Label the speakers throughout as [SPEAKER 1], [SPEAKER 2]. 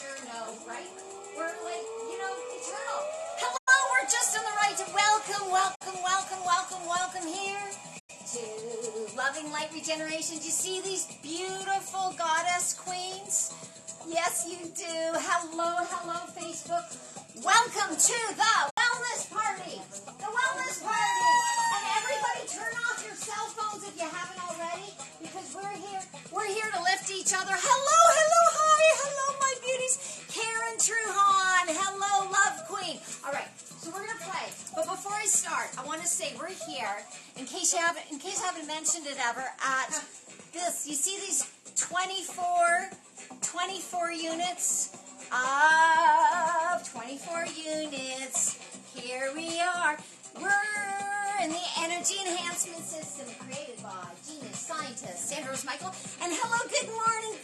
[SPEAKER 1] sure know, right? We're like, eternal. Hello, we're just on the right to welcome here to Loving Light Regeneration. Do you see these beautiful goddess queens? Yes, you do. Hello, Facebook. Welcome to the Wellness Party. The Wellness Party. And everybody turn off your cell phones if you haven't already, because we're here to lift each other. Hello, my beauties. Karen Truhan. Hello, Love Queen. All right, so we're going to play. But before I start, I want to say we're here, in case I haven't mentioned it ever, at this. You see these 24 units of 24 units. Here we are. We're in the energy enhancement system created by genius scientist Sandra Michael. And hello, good morning,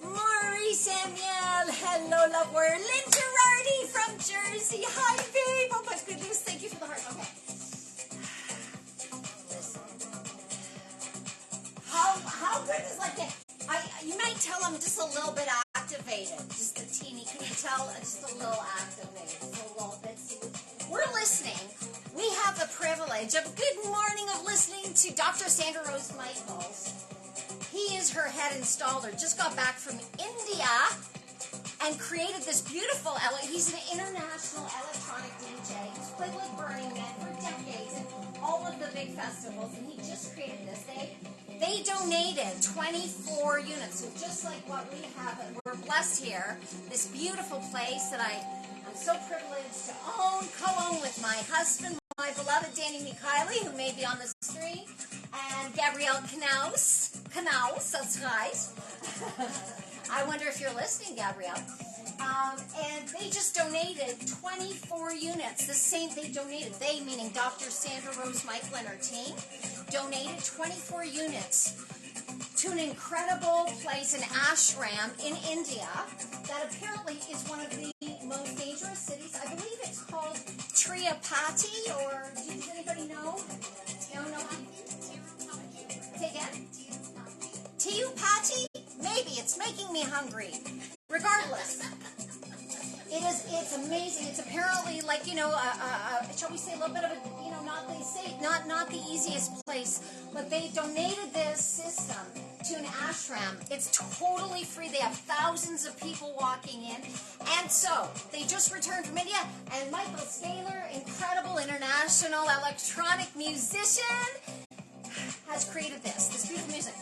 [SPEAKER 1] Maury Samuel. Hello, love warrior Lynn Girardi from Jersey. Hi, babe. Oh my goodness, thank you for the heart. Okay. Listen. How good is like that? You might tell I'm just a little bit activated. Just a teeny. Can you tell? Just a little activated. Just a little bit. We're listening. We have the privilege of listening to Dr. Sandra Rose Michaels. He is her head installer. Just got back from India and created this beautiful. He's an international electronic DJ. He's played with Burning Man for decades and all of the big festivals, and he just created this. They donated 24 units, so just like what we have, and we're blessed here. This beautiful place that I'm so privileged to co-own with my husband, my beloved Danny Mikhaili, who may be on the screen, and Gabrielle Knaus, that's right. I wonder if you're listening, Gabrielle. And they just donated 24 units. They meaning Dr. Sandra Rose Michael and her team, donated 24 units to an incredible place, an ashram in India, that apparently is one of the most dangerous cities. I believe it's called Tirupati, or does anybody know? No? Say again? Tirupati? Maybe. It's making me hungry. Regardless. It's amazing. It's apparently like, shall we say a little bit of a, not the easiest place, but they donated this system to an ashram. It's totally free. They have thousands of people walking in. And so, they just returned from India, and Michael Scalar, incredible international electronic musician, has created this beautiful music.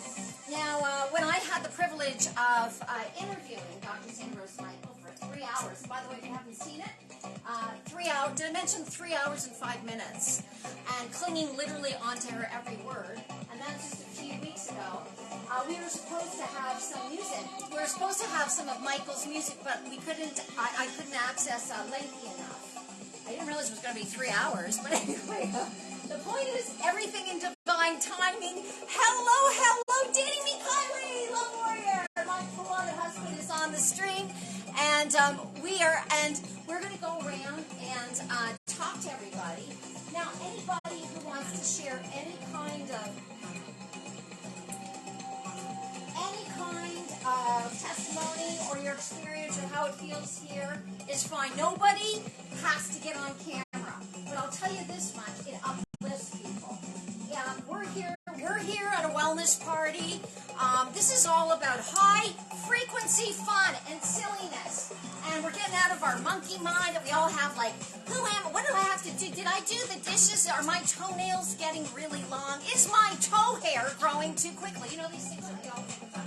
[SPEAKER 1] Now, when I had the privilege of interviewing Dr. Sandra Rose Michael for 3 hours, by the way, if you haven't seen it, 3 hours, did I mention 3 hours and 5 minutes, and clinging literally onto her every word, and that's just a few weeks ago. We were supposed to have some music. We were supposed to have some of Michael's music, but we couldn't, I couldn't access lengthy enough. I didn't realize it was going to be 3 hours, but anyway, the point is, everything in divine timing. Hello, Danny Mikhaili, love warrior. My beloved husband is on the stream, and we're going to go around and talk to everybody. Now, anybody who wants to share any kind of testimony or your experience or how it feels here is fine. Nobody has to get on camera, but I'll tell you this much: it uplifts people. Yeah, we're here at a wellness party. This is all about high frequency fun and silliness, and we're getting out of our monkey mind that we all have. Like, who am I? What do I have to do? Did I do the dishes? Are my toenails getting really long? Is my toe hair growing too quickly? You know, these things that we all think about.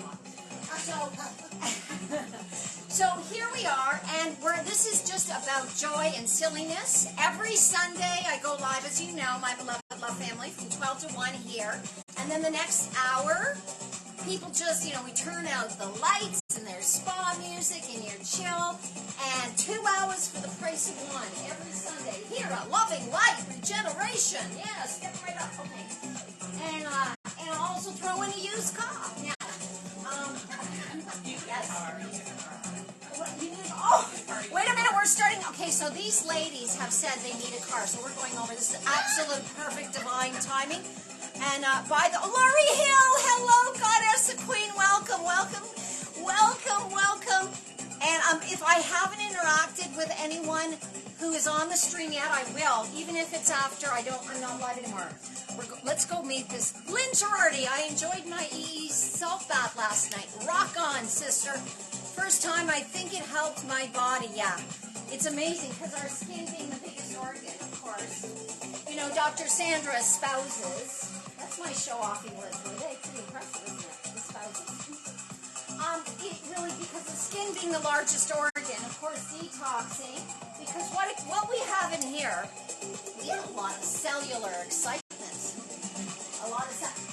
[SPEAKER 1] So here we are, and this is just about joy and silliness. Every Sunday I go live, as you know, my beloved love family, from 12 to 1 here. And then the next hour, people just, we turn out the lights, and there's spa music, and you're chill. And 2 hours for the price of 1 every Sunday here at Loving Light Regeneration. Yeah, step right up. Okay. And I'll also throw in a used car. Now, yes. Wait a minute, we're starting. Okay, so these ladies have said they need a car, so we're going over. This is absolute perfect divine timing. And Laurie Hill, hello, goddess, the queen, welcome. And I haven't interacted with anyone who is on the stream yet. I will, even if it's after. I'm not live anymore. Let's go meet this Lynn Girardi. I enjoyed my EE self bath last night. Rock on, sister. First time, I think it helped my body. Yeah, it's amazing because our skin being the biggest organ, of course. You know, Dr. Sandra espouses. That's my show-offing list. Really, pretty impressive, isn't it? Espouses. It really, because the skin being the largest organ, of course, detoxing. Because what we have in here, we have a lot of cellular excitement.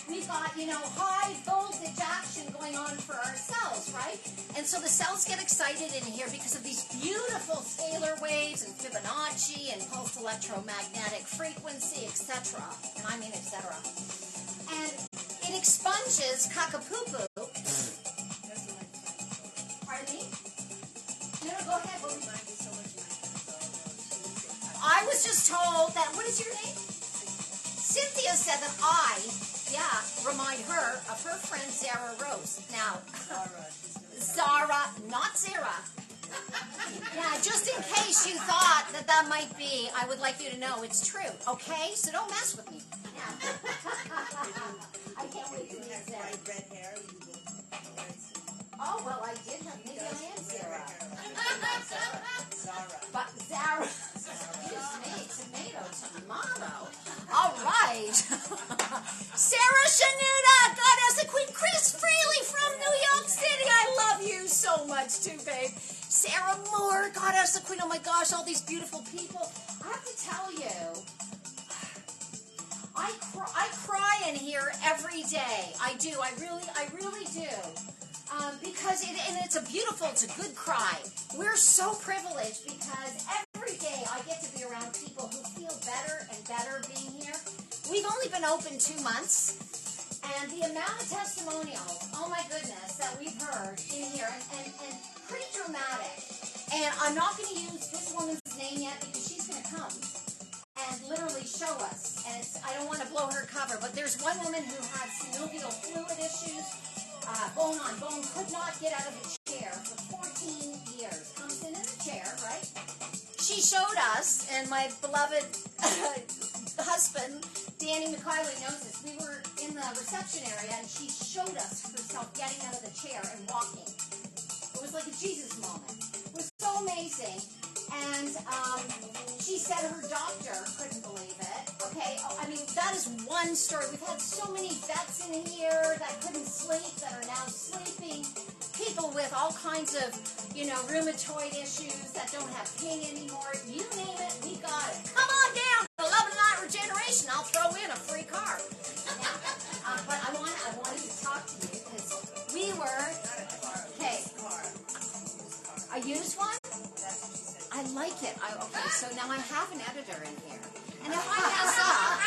[SPEAKER 1] We've got, high voltage action going on for our cells, right? And so the cells get excited in here because of these beautiful scalar waves and Fibonacci and pulsed electromagnetic frequency, etc. And I mean etc. And it expunges cockapoo-poo. Pardon me? No, go ahead. I was just told that, what is your name? Cynthia said that remind her of her friend Zara Rose. Now, Zara, not Zara. Yeah, just in case you thought that might be, I would like you to know it's true, okay? So don't mess with me. Yeah. I can't wait to meet Zara.
[SPEAKER 2] Red hair.
[SPEAKER 1] Oh, well, I did have, maybe I am Zara.
[SPEAKER 2] Zara.
[SPEAKER 1] But Zara, excuse me, tomato. All right. Sarah Shanuda, Goddess of Queen, Chris Freely from New York City. I love you so much too, babe. Sarah Moore, Goddess of Queen. Oh my gosh, all these beautiful people. I have to tell you, I cry in here every day. I do. I really do. Because it's a good cry. We're so privileged because every day I get to be around people who feel better and better being here. We've only been open 2 months, and the amount of testimonials, oh my goodness, that we've heard in here, and pretty dramatic. And I'm not going to use this woman's name yet because she's going to come and literally show us. And I don't want to blow her cover, but there's one woman who had synovial fluid issues. Bone on bone, could not get out of a chair for 14 years. Comes in a chair, right? She showed us, and my beloved husband, Danny McKiley, knows this. We were in the reception area, and she showed us herself getting out of the chair and walking. It was like a Jesus moment. It was so amazing. And she said her doctor couldn't believe it. Okay, I mean, that is one story. We've had so many vets in here that couldn't sleep, that are now sleeping. People with all kinds of, rheumatoid issues that don't have pain anymore. You name it, we got it. Come on down to 11 Night Regeneration. I'll throw in a free car. But I wanted to talk to you because we were, okay, a used one? I like it. Okay, so now I have an editor in here. And if I mess up,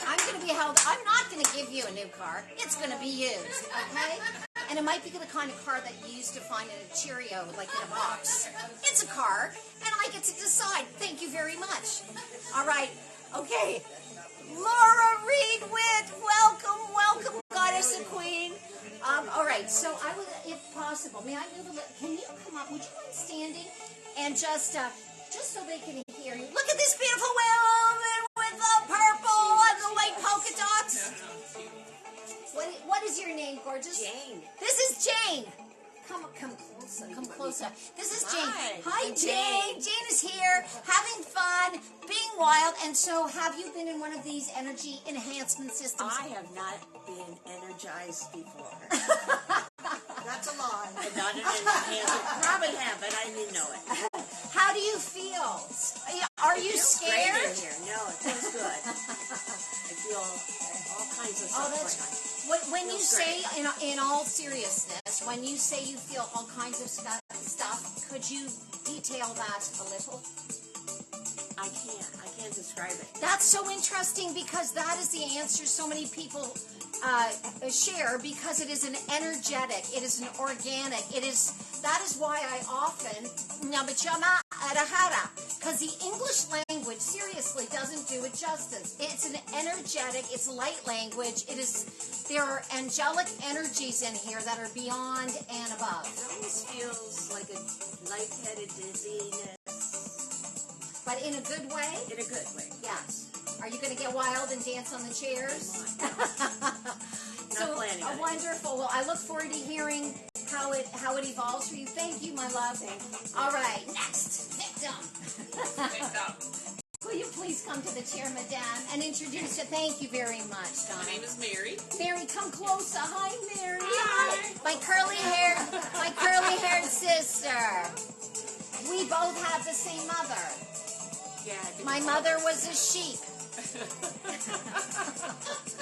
[SPEAKER 1] I'm going to be held. I'm not going to give you a new car. It's going to be used, okay? And it might be the kind of car that you used to find in a Cheerio, like in a box. It's a car, and I get to decide. Thank you very much. All right, okay. Laura Reed Witt, welcome, Goddess and Queen. All right, so I would, if possible, may I move a little? Can you come up? Would you mind standing? And just so they can hear you. Look at this beautiful woman with the purple and the white polka dots. What is your name, gorgeous?
[SPEAKER 2] Jane.
[SPEAKER 1] This is Jane. Come closer. This is Jane. Hi, Jane. Jane is here, having fun, being wild. And so, have you been in one of these energy enhancement systems?
[SPEAKER 2] I have not been energized before. That's a lie. Not an enhancement. Probably have, but I didn't know it.
[SPEAKER 1] How do you feel? Are you scared?
[SPEAKER 2] Great in here. No, it feels good. I feel all kinds of stuff going on.
[SPEAKER 1] When you say, in all seriousness, when you say you feel all kinds of stuff, could you detail that a little?
[SPEAKER 2] I can't describe it.
[SPEAKER 1] That's so interesting because that is the answer so many people share, because it is an energetic, it is an organic, that is why I often, because the English language seriously doesn't do it justice. It's an energetic, it's light language, there are angelic energies in here that are beyond and above.
[SPEAKER 2] It almost feels like a lightheaded dizziness.
[SPEAKER 1] But in a good way?
[SPEAKER 2] In a good way.
[SPEAKER 1] Yes. Are you going to get wild and dance on the chairs?
[SPEAKER 2] Not planning on it.
[SPEAKER 1] Wonderful. Well, I look forward to hearing how it evolves for you. Thank you, my love.
[SPEAKER 2] Thank you.
[SPEAKER 1] All right, next victim. Will you please come to the chair, madame, and introduce you? Thank you very much, Donna.
[SPEAKER 3] My name is Mary.
[SPEAKER 1] Mary, come closer. Hi, Mary.
[SPEAKER 3] Hi.
[SPEAKER 1] My curly-haired sister. We both have the same mother.
[SPEAKER 3] Yeah.
[SPEAKER 1] My mother was a sheep.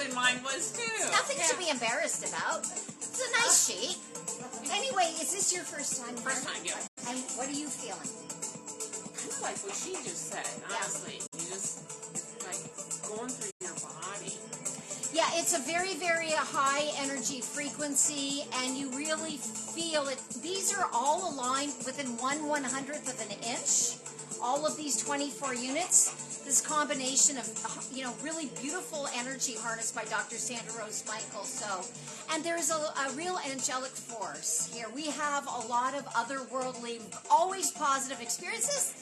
[SPEAKER 3] And mine was too.
[SPEAKER 1] Nothing to be embarrassed about. It's a nice sheep. Anyway, is this your first time here?
[SPEAKER 3] First time, yeah.
[SPEAKER 1] And what are you feeling?
[SPEAKER 3] Kind of like what she just said, honestly. You just, like, going through your body.
[SPEAKER 1] Yeah, it's a very, very high energy frequency, and you really feel it. These are all aligned within 1/100th of an inch. All of these 24 units. This combination of, really beautiful energy harnessed by Dr. Sandra Rose Michael. And there's a real angelic force here. We have a lot of otherworldly, always positive experiences.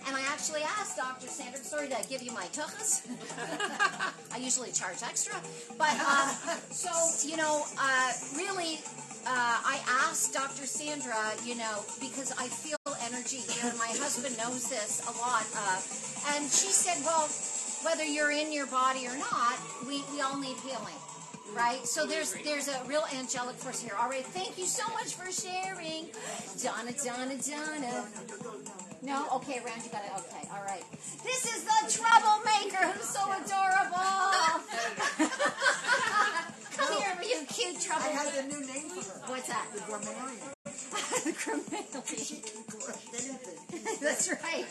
[SPEAKER 1] And I actually asked Dr. Sandra, sorry to give you my tuchus. I usually charge extra. But, really, I asked Dr. Sandra, because I feel energy here, and my husband knows this a lot. And she said, well, whether you're in your body or not, we all need healing. Right? So there's a real angelic force here. All right, thank you so much for sharing. Donna. No? Okay, Rand, you got it. Okay, all right. This is the troublemaker who's so adorable. Come here, you cute troublemaker.
[SPEAKER 4] I had a new name for her.
[SPEAKER 1] What's that?
[SPEAKER 4] The grammarian.
[SPEAKER 1] The grammarian.
[SPEAKER 4] She can correct anything.
[SPEAKER 1] That's right.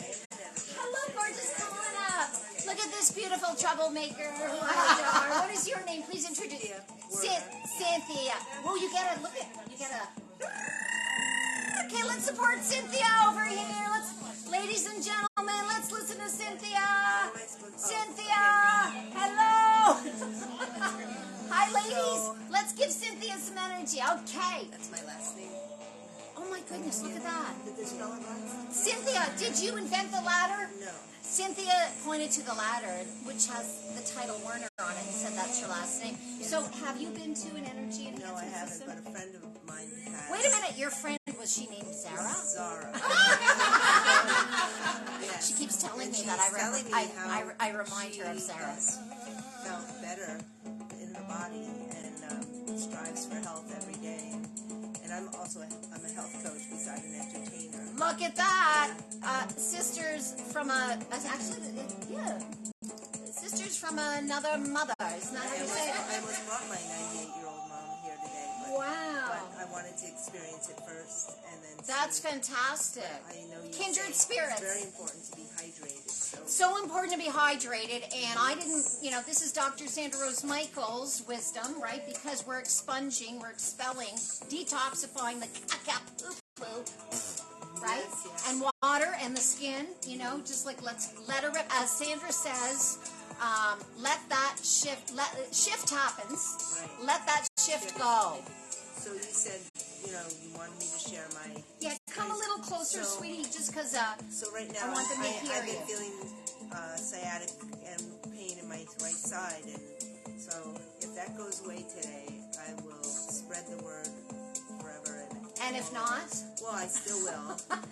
[SPEAKER 1] Hello, gorgeous. Come on up. Look at this beautiful troublemaker who I adore. What is your name? Please introduce you. Cynthia. Oh, you gotta look at. You gotta. Okay, let's support Cynthia over here. Ladies and gentlemen, let's listen to Cynthia. Cynthia, hello. Hi, ladies. Let's give Cynthia some energy. Okay.
[SPEAKER 2] That's my last name.
[SPEAKER 1] Oh my goodness, look at that.
[SPEAKER 4] Did they spell it right?
[SPEAKER 1] Cynthia, did you invent the ladder?
[SPEAKER 2] No.
[SPEAKER 1] Cynthia pointed to the ladder, which has the title Werner on it, and said that's your last name. So, have you been to an energy enhancement
[SPEAKER 2] No, I haven't,
[SPEAKER 1] system?
[SPEAKER 2] but a friend of mine has.
[SPEAKER 1] Wait a minute, your friend, was she named Sarah?
[SPEAKER 2] Zara. Yes.
[SPEAKER 1] She keeps telling
[SPEAKER 2] And
[SPEAKER 1] me
[SPEAKER 2] she's
[SPEAKER 1] that
[SPEAKER 2] telling me how
[SPEAKER 1] I remind her of
[SPEAKER 2] she
[SPEAKER 1] Sarah.
[SPEAKER 2] has felt better in her body and strives for health every day. And I'm a health coach beside an entertainer.
[SPEAKER 1] Look at that! Sisters from another mother. Isn't that how you say it?
[SPEAKER 2] I almost brought my 98-year-old mom here today. But I wanted to experience it first and then
[SPEAKER 1] That's
[SPEAKER 2] see.
[SPEAKER 1] fantastic.
[SPEAKER 2] I know you
[SPEAKER 1] Kindred
[SPEAKER 2] say
[SPEAKER 1] spirits.
[SPEAKER 2] It's very important to be hydrated.
[SPEAKER 1] So important to be hydrated, and I didn't, this is Dr. Sandra Rose Michael's wisdom, right? Because we're expunging, we're expelling, detoxifying the poo-poo, right?
[SPEAKER 2] Yes.
[SPEAKER 1] And water and the skin, just like let's let her rip. As Sandra says, let that shift happens.
[SPEAKER 2] Right.
[SPEAKER 1] Let that shift go.
[SPEAKER 2] So you said, you wanted me to share my...
[SPEAKER 1] Yeah, come a little closer,
[SPEAKER 2] So-
[SPEAKER 1] sweetie, just because
[SPEAKER 2] So right now,
[SPEAKER 1] I want them to hear
[SPEAKER 2] I've been
[SPEAKER 1] you.
[SPEAKER 2] feeling sciatic and pain in my right side, and so if that goes away today, I will spread the word forever.
[SPEAKER 1] And if not?
[SPEAKER 2] Well, I still will. but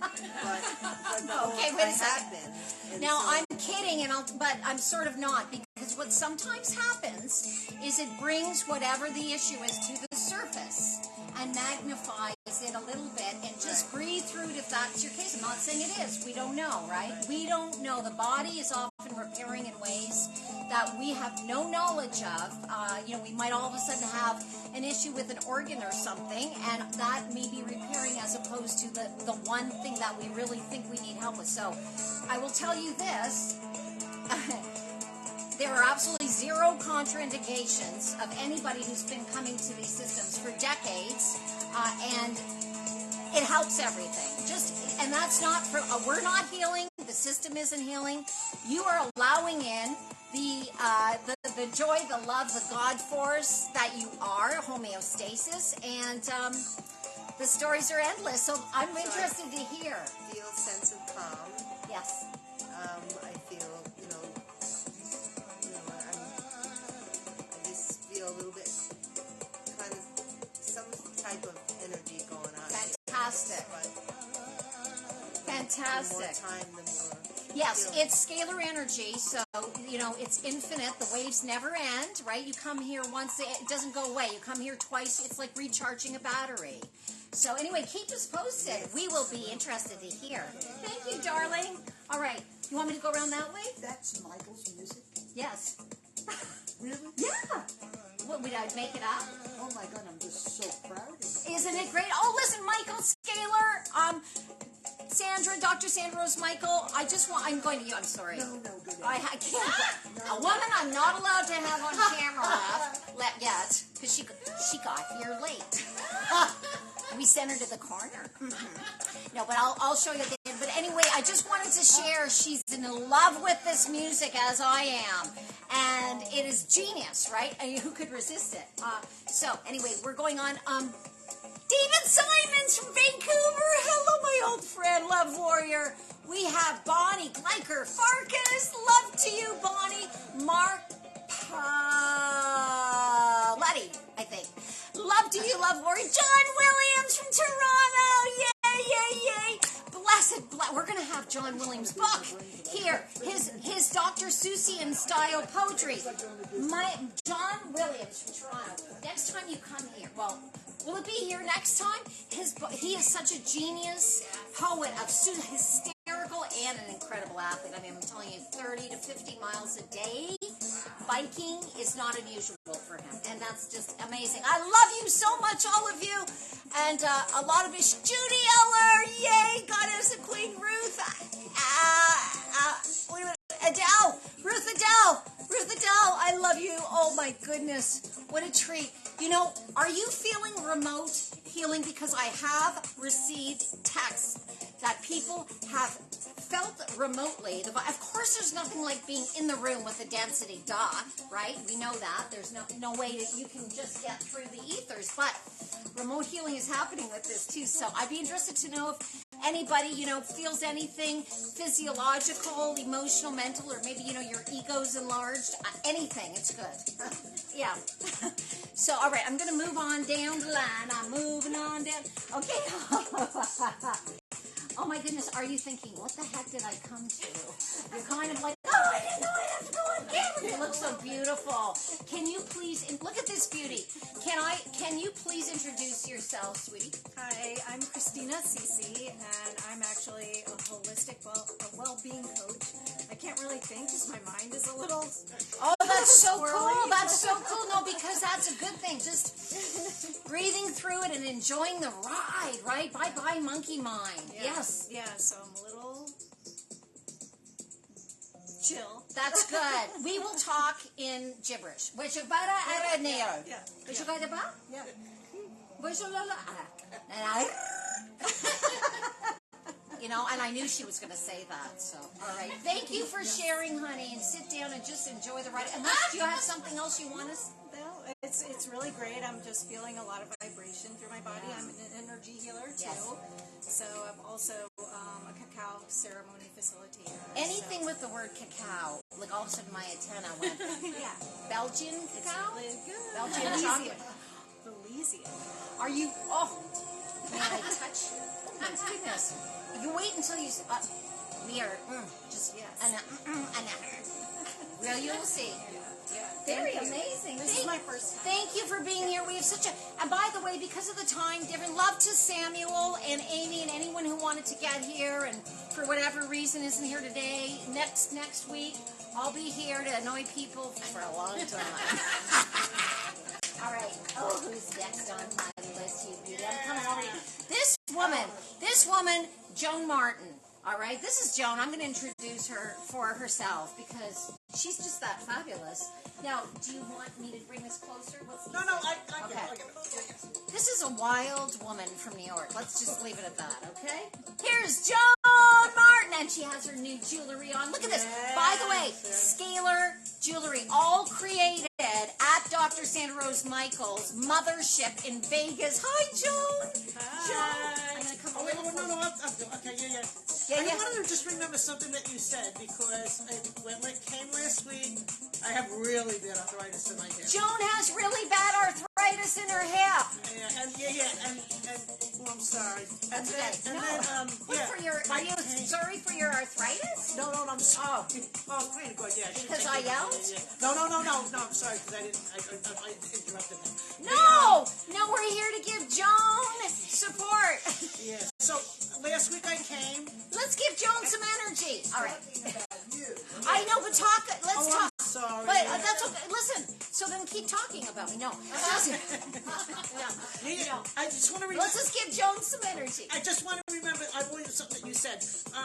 [SPEAKER 1] Okay, wait a second.
[SPEAKER 2] Have been. And
[SPEAKER 1] Now,
[SPEAKER 2] so-
[SPEAKER 1] I'm kidding, but I'm sort of not, because what sometimes happens is it brings whatever the issue is to the surface and magnifies it a little bit, and just breathe through it if that's your case. I'm not saying it is. We don't know, right? We don't know. The body is often repairing in ways that we have no knowledge of. We might all of a sudden have an issue with an organ or something, and that may be repairing as opposed to the one thing that we really think we need help with. So I will tell you this. There are absolutely zero contraindications of anybody who's been coming to these systems for decades, and it helps everything. And that's not for, we're not healing, the system isn't healing. You are allowing in the joy, the love, the God force that you are, homeostasis, and The stories are endless, so I'm interested to hear.
[SPEAKER 2] Feel a sense of calm.
[SPEAKER 1] Yes.
[SPEAKER 2] I feel, I just feel a little bit, kind of, some type of energy going on.
[SPEAKER 1] Fantastic.
[SPEAKER 2] But
[SPEAKER 1] Fantastic.
[SPEAKER 2] the more time, the more...
[SPEAKER 1] Yes,
[SPEAKER 2] feeling.
[SPEAKER 1] it's scalar energy, so, it's infinite. The waves never end, right? You come here once, it doesn't go away. You come here twice, it's like recharging a battery. So anyway, keep us posted. We will be interested to hear. Thank you, darling. All right, you want me to go around that way?
[SPEAKER 4] That's Michael's music?
[SPEAKER 1] Yes.
[SPEAKER 4] Really?
[SPEAKER 1] Yeah. What, would I make it up?
[SPEAKER 4] Oh my God, I'm just so proud of you.
[SPEAKER 1] Isn't it great? Oh, listen, Michael Scalar, Sandra, Dr. Sandra Rose Michael, I'm going to you, I'm sorry.
[SPEAKER 4] No, good.
[SPEAKER 1] I can't. A woman I'm not allowed to have on camera yet, because she got here late. We sent her to the corner. No, but I'll show you again. But anyway, I just wanted to share, she's in love with this music as I am. And it is genius, right? I mean, who could resist it? So anyway, we're going on. David Simons from Vancouver. Hello, my old friend, love warrior. We have Bonnie Gleicher Farkas. Love to you, Bonnie. Mark Letty, I think. Love to you, love warrior. John Williams from Toronto. Yay, yay, yay. We're going to have John Williams' book here. His Dr. Seussian style poetry. John Williams from Toronto. Next time you come here, will it be here next time? He is such a genius poet of hysterical and an incredible athlete. I mean, I'm telling you, 30 to 50 miles a day. Biking is not unusual for him, and that's just amazing. I love you so much, all of you, and a lot of us. Judy Eller, yay! Goddess of Queen Ruth, Ruth Adele, I love you. Oh my goodness, what a treat. Are you feeling remote healing? Because I have received texts that people have felt remotely. Of course, there's nothing like being in the room with the density, right? We know that. There's no way that you can just get through the ethers, but remote healing is happening with this too. So I'd be interested to know if anybody, feels anything physiological, emotional, mental, or maybe, your ego's enlarged. Anything, it's good. Yeah. So, all right, I'm going to move on down the line. I'm moving on down. Okay. Oh my goodness, are you thinking, what the heck did I come to? You're kind of like, I didn't know I have to go on camera. It looks so beautiful. Can you please, look at this beauty. Can you please introduce yourself, sweetie?
[SPEAKER 5] Hi, I'm Christina Cece, and I'm actually a holistic well-being coach. I can't really think because my mind is a little...
[SPEAKER 1] Oh, that's so
[SPEAKER 5] swirly.
[SPEAKER 1] cool. That's so cool. No, because that's a good thing. Just breathing through it and enjoying the ride, right? Bye-bye, monkey mind.
[SPEAKER 5] Yeah.
[SPEAKER 1] Yes.
[SPEAKER 5] Yeah, so I'm a little chill.
[SPEAKER 1] That's good. We will talk in gibberish. Which para aranero.
[SPEAKER 5] Yeah.
[SPEAKER 1] Which you got about?
[SPEAKER 5] Yeah.
[SPEAKER 1] And I knew she was going to say that. So, all right. Thank you for sharing, honey, and sit down and just enjoy the ride. Unless you have something else you want us.
[SPEAKER 5] No, it's really great. I'm just feeling a lot of vibration through my body. I'm an energy healer too.
[SPEAKER 1] Yes.
[SPEAKER 5] So I'm also a cacao ceremony facilitator.
[SPEAKER 1] Anything with the word cacao, like all of a sudden my antenna went.
[SPEAKER 5] Yeah.
[SPEAKER 1] Belgian cacao?
[SPEAKER 5] Really good.
[SPEAKER 1] Belgian chocolate.
[SPEAKER 5] Belizean.
[SPEAKER 1] Are you? Oh, may I touch? Oh my goodness! You wait until you. We are just well, you'll see.
[SPEAKER 5] Yeah.
[SPEAKER 1] Very amazing.
[SPEAKER 5] This is my first time.
[SPEAKER 1] Thank you for being here. We have such a. And by the way, because of the time difference, love to Samuel and Amy and anyone who wanted to get here and for whatever reason isn't here today. Next week, I'll be here to annoy people for a long time. All right. Oh, who's next on my list? You beauty. I'm coming over to you. This woman, Joan Martin. All right. This is Joan. I'm going to introduce her for herself because she's just that fabulous. Now, do you want me to bring this closer?
[SPEAKER 4] No, I get it.
[SPEAKER 1] This is a wild woman from New York. Let's just leave it at that, okay? Here's Joan Martin, and she has her new jewelry on. Look at this. By the way, Scalar jewelry, all created at at Dr. Sandra Rose Michaels' mothership in Vegas. Hi, Joan.
[SPEAKER 3] Hi.
[SPEAKER 1] I'm going to come
[SPEAKER 4] Oh,
[SPEAKER 1] a
[SPEAKER 4] wait,
[SPEAKER 1] little
[SPEAKER 4] no,
[SPEAKER 1] closer.
[SPEAKER 4] okay, yeah.
[SPEAKER 1] Yeah,
[SPEAKER 4] I
[SPEAKER 1] yeah.
[SPEAKER 4] wanted to just remember something that you said because when it came last week, I have really bad arthritis in my hip.
[SPEAKER 1] Joan has really bad arthritis in her hip.
[SPEAKER 4] And I'm sorry. And
[SPEAKER 1] That's
[SPEAKER 4] then,
[SPEAKER 1] okay.
[SPEAKER 4] and then,
[SPEAKER 1] What for your? Are you sorry for your arthritis?
[SPEAKER 4] No, I'm sorry. Oh, pretty good, yeah.
[SPEAKER 1] Because I yelled?
[SPEAKER 4] No, I'm sorry because I interrupted them.
[SPEAKER 1] No, we're here to give Joan support.
[SPEAKER 4] Yeah. So last week I came.
[SPEAKER 1] Let's give Joan some energy. All right. I know, but talk. Let's talk.
[SPEAKER 4] I'm sorry.
[SPEAKER 1] But that's okay. Listen. So then keep talking about me. No.
[SPEAKER 4] I just want to
[SPEAKER 1] Let's just give Joan some energy.
[SPEAKER 4] I just want to remember, I believe something that you said,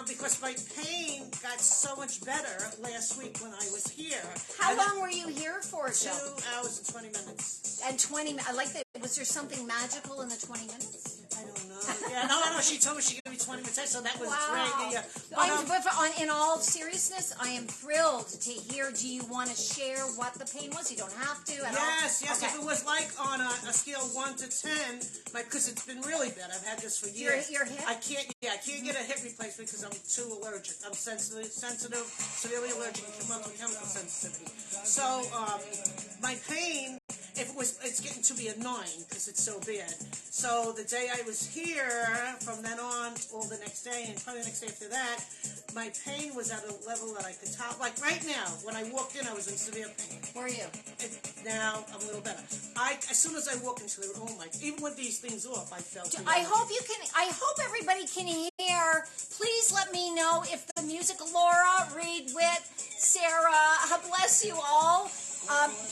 [SPEAKER 4] because my pain got so much better last week when I was here.
[SPEAKER 1] How long were you here for,
[SPEAKER 4] 2
[SPEAKER 1] Joan?
[SPEAKER 4] hours and 20 minutes.
[SPEAKER 1] And 20. I like that. Was there something magical in the 20 minutes?
[SPEAKER 4] I don't know. Yeah, no. She told me she gave me 20 minutes, so that was
[SPEAKER 1] Wow.
[SPEAKER 4] great. Yeah.
[SPEAKER 1] But in all seriousness, I am thrilled to hear. Do you want to share what the pain was? You don't have to at all.
[SPEAKER 4] Yes.
[SPEAKER 1] Okay.
[SPEAKER 4] If it was like on a scale of 1 to 10, because it's been really bad. I've had this for years.
[SPEAKER 1] Your hip?
[SPEAKER 4] I can't get a hip replacement because I'm too allergic. I'm sensitive, severely allergic to chemical sensitivity. So my pain, it's getting to be a 9 because it's so bad. So the day I was here, from then on, all the next day, and probably the next day after that, my pain was at a level that I could tell. Like right now, when I walked in, I was in severe pain.
[SPEAKER 1] Were you?
[SPEAKER 4] Now I'm a little better. As soon as I walked into the room, like even with these things off, I felt.
[SPEAKER 1] I hope everybody can hear. Please let me know if the music. Laura, Reed, Witt, Sarah, bless you all.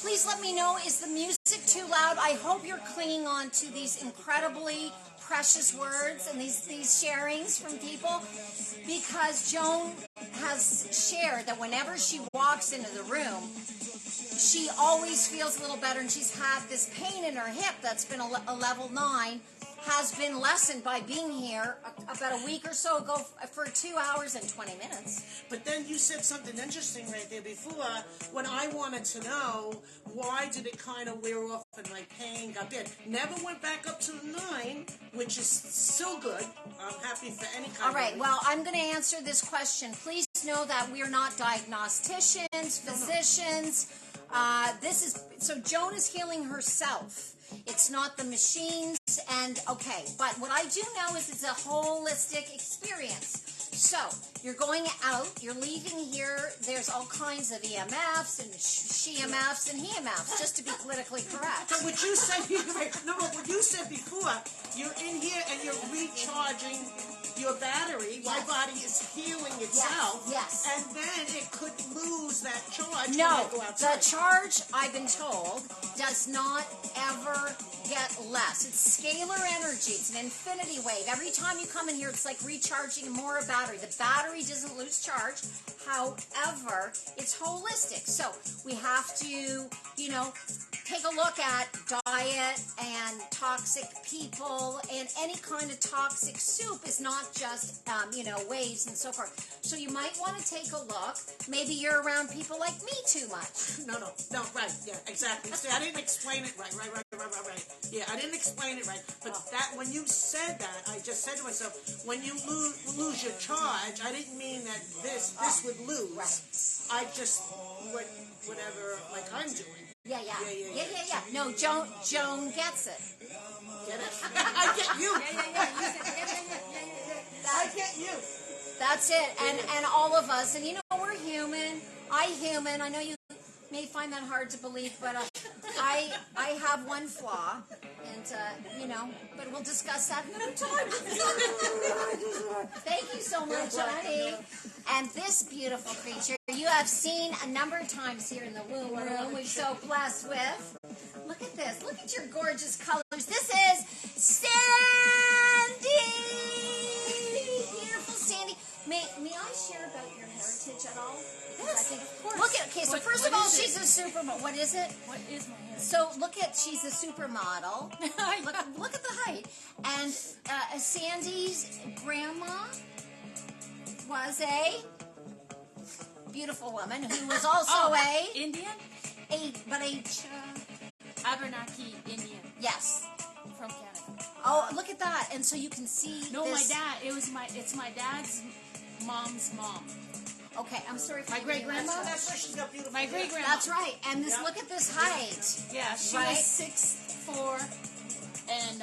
[SPEAKER 1] Please let me know, is the music too loud? I hope you're clinging on to these incredibly precious words and these sharings from people, because Joan has shared that whenever she walks into the room, she always feels a little better, and she's had this pain in her hip that's been a level 9, has been lessened by being here about a week or so ago for 2 hours and 20 minutes.
[SPEAKER 4] But then you said something interesting right there before when I wanted to know why did it kind of wear off and my pain got bad. Never went back up to 9, which is still good. I'm happy for any kind
[SPEAKER 1] All
[SPEAKER 4] of
[SPEAKER 1] right,
[SPEAKER 4] relief.
[SPEAKER 1] well, I'm going to answer this question. Please know that we're not diagnosticians, physicians. So Joan is healing herself. It's not the machines, but what I do know is it's a holistic experience. So, you're going out, you're leaving here, there's all kinds of EMFs and she-MFs and he-MFs, just to be politically correct.
[SPEAKER 4] So what you said, what you said before, you're in here and you're recharging your battery.
[SPEAKER 1] Yes.
[SPEAKER 4] My body is healing itself.
[SPEAKER 1] Yes.
[SPEAKER 4] And then it could lose that charge when
[SPEAKER 1] No,
[SPEAKER 4] I go outside.
[SPEAKER 1] the charge, I've been told, does not ever get less. It's scalar energy. It's an infinity wave. Every time you come in here, it's like recharging more a battery. The battery doesn't lose charge. However, it's holistic. So we have to, take a look at diet and toxic people, and any kind of toxic soup is not just, waves and so forth. So you might want to take a look. Maybe you're around people like me too much.
[SPEAKER 4] No, right, yeah, exactly. See, I didn't explain it right. Yeah, I didn't explain it right. But that when you said that, I just said to myself, when you lose your charge, I didn't mean that this would lose.
[SPEAKER 1] Right.
[SPEAKER 4] I just whatever, like I'm doing.
[SPEAKER 1] Yeah. No, Joan gets it.
[SPEAKER 4] Get it? I get you. I get you.
[SPEAKER 1] That's it. And all of us, and we're human. I know you may find that hard to believe, but I have one flaw, and but we'll discuss that another time. Thank you so much, honey. And this beautiful creature you have seen a number of times here in the womb room. We're so blessed with. Look at this. Look at your gorgeous colors. This is Sandy. Beautiful Sandy. May I share about your heritage at all?
[SPEAKER 5] Yes, of course.
[SPEAKER 1] Look at, so first of all, she's a supermodel. What is it?
[SPEAKER 5] What is my hair?
[SPEAKER 1] So she's a supermodel. look at the height. And Sandy's grandma was a beautiful woman who was also
[SPEAKER 5] Indian?
[SPEAKER 6] Abenaki Indian
[SPEAKER 1] Yes.
[SPEAKER 6] from Canada.
[SPEAKER 1] Oh, look at that. And so you can see
[SPEAKER 6] No,
[SPEAKER 1] this.
[SPEAKER 6] my dad. It's my dad's mom's mom.
[SPEAKER 1] Okay, I'm sorry for
[SPEAKER 6] My great-grandma?
[SPEAKER 4] That's why she's got beautiful
[SPEAKER 6] My
[SPEAKER 4] hair.
[SPEAKER 6] great grandma.
[SPEAKER 1] That's right. And this, look at this height.
[SPEAKER 6] Yeah, she
[SPEAKER 1] Right?
[SPEAKER 6] was 6'4", and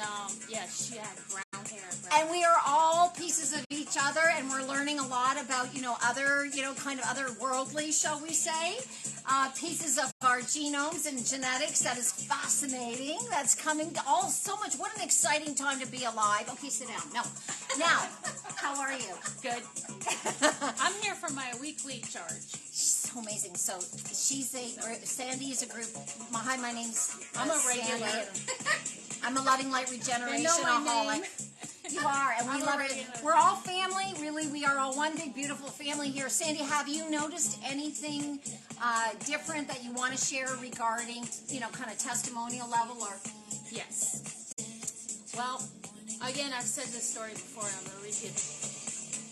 [SPEAKER 6] yeah, she had brown hair.
[SPEAKER 1] And we are all pieces of each other, and we're learning a lot about, other, kind of otherworldly, shall we say, pieces of our genomes and genetics. That is fascinating. That's coming all so much. What an exciting time to be alive. Okay, sit down. No. Now, how are you?
[SPEAKER 6] Good. I'm here for my weekly charge.
[SPEAKER 1] She's so amazing. So Sandy is a group. Hi, my name's
[SPEAKER 6] I'm a regular.
[SPEAKER 1] Sandy. I'm a Loving Light Regeneration
[SPEAKER 6] They know my
[SPEAKER 1] aholic.
[SPEAKER 6] name.
[SPEAKER 1] You are, and we
[SPEAKER 6] I'm a
[SPEAKER 1] love it.
[SPEAKER 6] regular.
[SPEAKER 1] We're all family. Really, we are all one big, beautiful family here. Sandy, have you noticed anything different that you want to share regarding, kind of testimonial level or?
[SPEAKER 6] Yes. Well, again, I've said this story before, and I'm going to repeat it.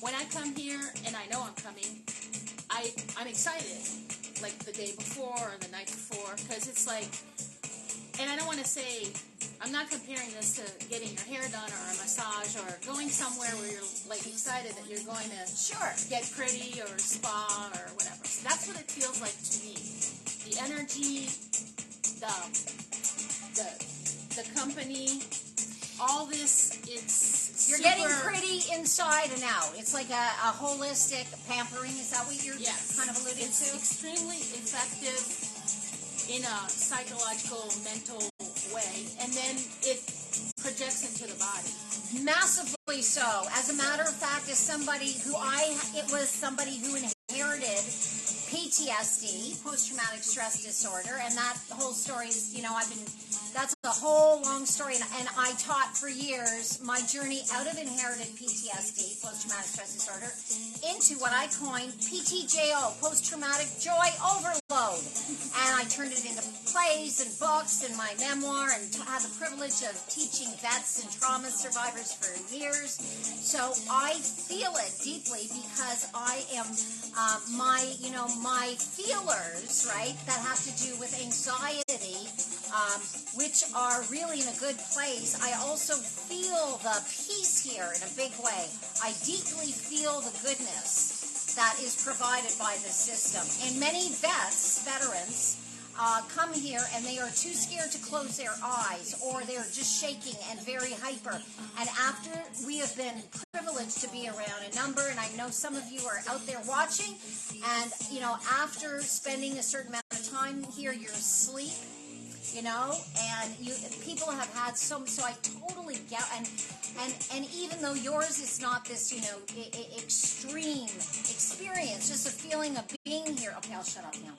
[SPEAKER 6] When I come here, and I know I'm coming, I'm excited, like the day before or the night before, because it's like, and I don't want to say, I'm not comparing this to getting your hair done or a massage or going somewhere where you're like excited that you're going to get pretty or spa or whatever. So that's what it feels like to me. The energy, the company, all this,
[SPEAKER 1] You're
[SPEAKER 6] super,
[SPEAKER 1] getting pretty inside and out. It's like a holistic pampering. Is that what you're kind of alluding
[SPEAKER 6] it's
[SPEAKER 1] to?
[SPEAKER 6] extremely effective in a psychological, mental way, and then it projects into the body.
[SPEAKER 1] Massively so. As a matter of fact, as somebody who it was somebody who inherited PTSD, post-traumatic stress disorder, and that whole story is, that's a whole long story, and I taught for years my journey out of inherited PTSD, post-traumatic stress disorder, into what I coined PTJO, post-traumatic joy overload, and I turned it into plays and books and my memoir, and had the privilege of teaching vets and trauma survivors for years. So I feel it deeply because I am my feelers, right, that have to do with anxiety, which are really in a good place. I also feel the peace here in a big way. I deeply feel the goodness that is provided by this system. And many veterans, come here and they are too scared to close their eyes, or they're just shaking and very hyper. And after we have been privileged to be around a number, and I know some of you are out there watching, and after spending a certain amount of time here, you're asleep, and people have had so I totally get, and even though yours is not this extreme experience, just a feeling of being here. Okay, I'll shut up now.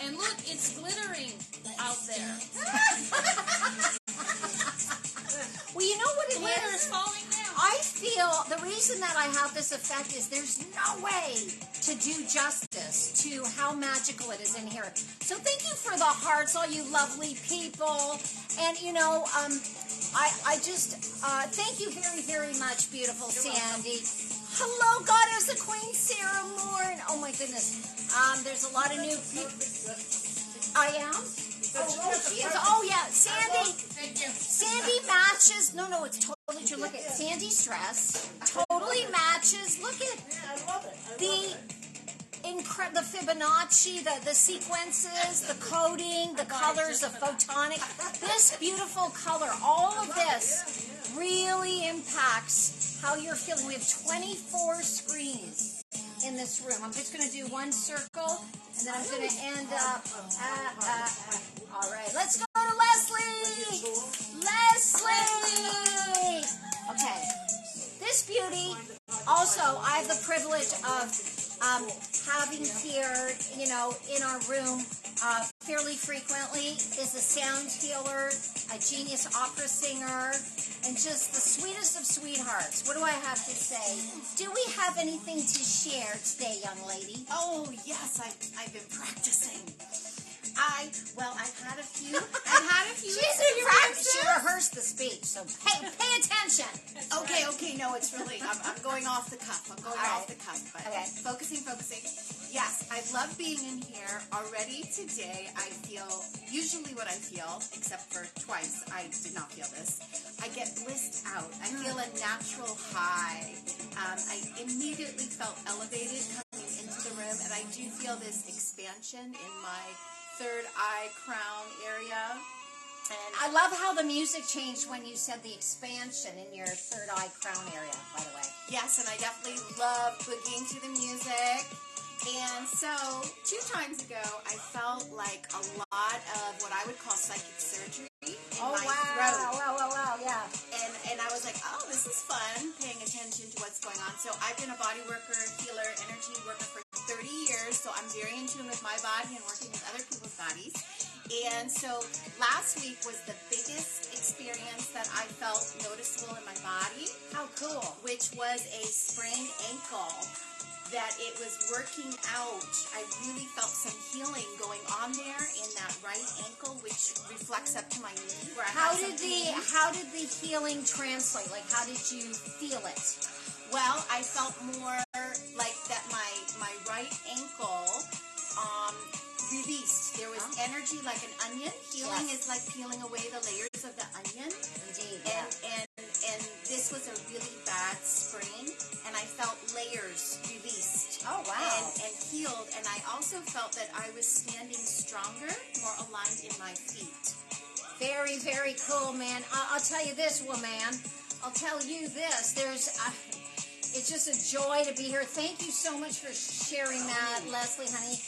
[SPEAKER 6] And look, it's glittering out there.
[SPEAKER 1] Well, you know what it
[SPEAKER 6] Glitter
[SPEAKER 1] is?
[SPEAKER 6] is falling down.
[SPEAKER 1] I feel the reason that I have this effect is there's no way to do justice to how magical it is in here. So thank you for the hearts, all you lovely people. And, I just thank you very, very much, beautiful Sandy. Hello, Goddess, the Queen Sarah Moore. And, oh, my goodness. There's a lot of new people. I am? Oh, she is. Oh, yeah. Sandy.
[SPEAKER 6] Thank you.
[SPEAKER 1] Sandy matches. No, it's totally true. Look at Sandy's dress. Totally matches. Look at the Fibonacci, the sequences, the coding, the colors, the photonic. This beautiful color, all of this really impacts how you're feeling. We have 24 screens in this room. I'm just going to do one circle, and then I'm going to end up all right, let's go to Leslie. Okay, this beauty. Also, I have the privilege of having here, in our room fairly frequently, is a sound healer, a genius opera singer, and just the sweetest of sweethearts. What do I have to say? Do we have anything to share today, young lady?
[SPEAKER 7] Oh, yes, I've been practicing. I've had a few. I've had a few.
[SPEAKER 1] She's in practice. She rehearsed the speech, so pay attention.
[SPEAKER 7] Okay, no, it's really, I'm going off the cuff. I'm going off the cuff, but focusing. Yes, I love being in here. Already today, I feel, usually what I feel, except for twice, I did not feel this. I get blissed out. I feel a natural high. I immediately felt elevated coming into the room, and I do feel this expansion in my third eye crown area. And
[SPEAKER 1] I love how the music changed when you said the expansion in your third eye crown area, by the way.
[SPEAKER 7] yes, and I definitely love boogieing to the music. And so, 2 times ago, I felt like a lot of what I would call psychic surgery in my throat.
[SPEAKER 1] Wow, yeah.
[SPEAKER 7] And I was like, oh, this is fun, paying attention to what's going on. So I've been a body worker, healer, energy worker for 30 years, so I'm very in tune with my body and working with other people's bodies. And so last week was the biggest experience that I felt noticeable in my body.
[SPEAKER 1] How cool.
[SPEAKER 7] Which was a sprained ankle that it was working out. I really felt some healing going on there in that right ankle, which reflects up to my knee. Where I
[SPEAKER 1] How
[SPEAKER 7] have
[SPEAKER 1] did
[SPEAKER 7] some pain.
[SPEAKER 1] how did the healing translate? Like, how did you feel it?
[SPEAKER 7] Well, I felt more like that my right ankle released. There was energy like an onion. Healing is like peeling away the layers of the onion.
[SPEAKER 1] Indeed.
[SPEAKER 7] And this was a really bad sprain, and I felt layers released.
[SPEAKER 1] Oh, wow.
[SPEAKER 7] And healed, and I also felt that I was standing stronger, more aligned in my feet.
[SPEAKER 1] Very, very cool, man. I'll tell you this, woman. I'll tell you this. It's just a joy to be here. Thank you so much for sharing that, Leslie, honey.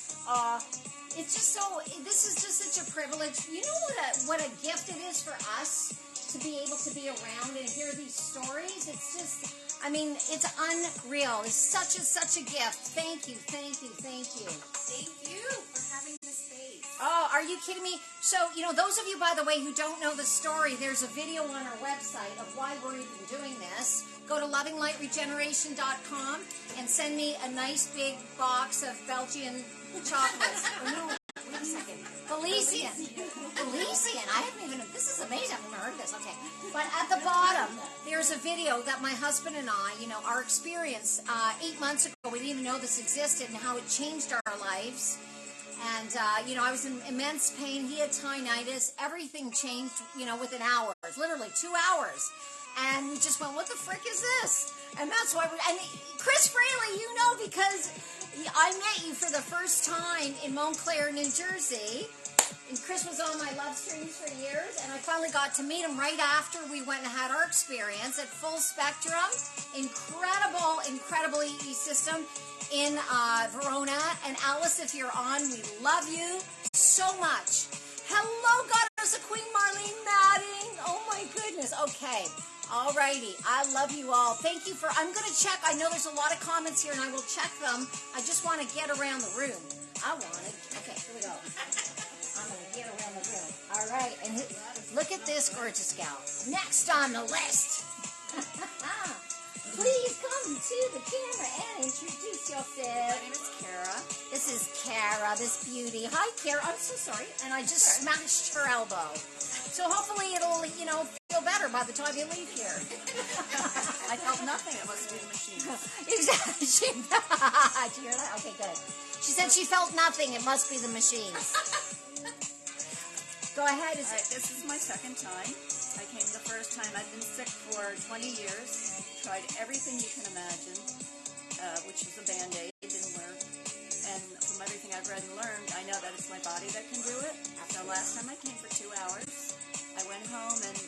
[SPEAKER 1] It's just so. This is just such a privilege. You know what a gift it is for us to be able to be around and hear these stories. It's just. I mean, it's unreal. It's such a gift. Thank you.
[SPEAKER 7] Thank you for having this space.
[SPEAKER 1] Oh, are you kidding me? So, those of you, by the way, who don't know the story, there's a video on our website of why we're even doing this. Go to lovinglightregeneration.com and send me a nice big box of Belgian chocolates. No, wait a second. Belizean. I haven't even, this is amazing. I've never heard this. Okay. But at the bottom, there's a video that my husband and I, our experience 8 months ago, we didn't even know this existed and how it changed our lives. And, I was in immense pain. He had tinnitus. Everything changed, within hours, literally 2 hours. And we just went, what the frick is this? And that's why and Chris Fraley, because I met you for the first time in Montclair, New Jersey. And Chris was on my love streams for years. And I finally got to meet him right after we went and had our experience at Full Spectrum. Incredible EE system in Verona. And Alice, if you're on, we love you so much. Hello, Goddess of Queen Marlene Madding. Oh my goodness. Okay. Alrighty. I love you all. Thank you I'm going to check. I know there's a lot of comments here and I will check them. I just want to get around the room. Okay, here we go. I'm going to get around the room. Alright. And look at this gorgeous gal. Next on the list. Please come to the camera and introduce yourself.
[SPEAKER 7] My name is Kara.
[SPEAKER 1] This is Kara, this beauty. Hi, Kara. I'm so sorry. And I just smashed her elbow. So hopefully it'll, feel better by the time you leave here.
[SPEAKER 7] I felt nothing. It must be the machine.
[SPEAKER 1] Exactly. Did you hear that? Okay, good. She said she felt nothing. It must be the machines. Go ahead.
[SPEAKER 8] All right, this is my second time. I came the first time. I've been sick for 20 years. Tried everything you can imagine, which is a Band-Aid, didn't work. And from everything I've read and learned, I know that it's my body that can do it. So last time I came for 2 hours. I went home, and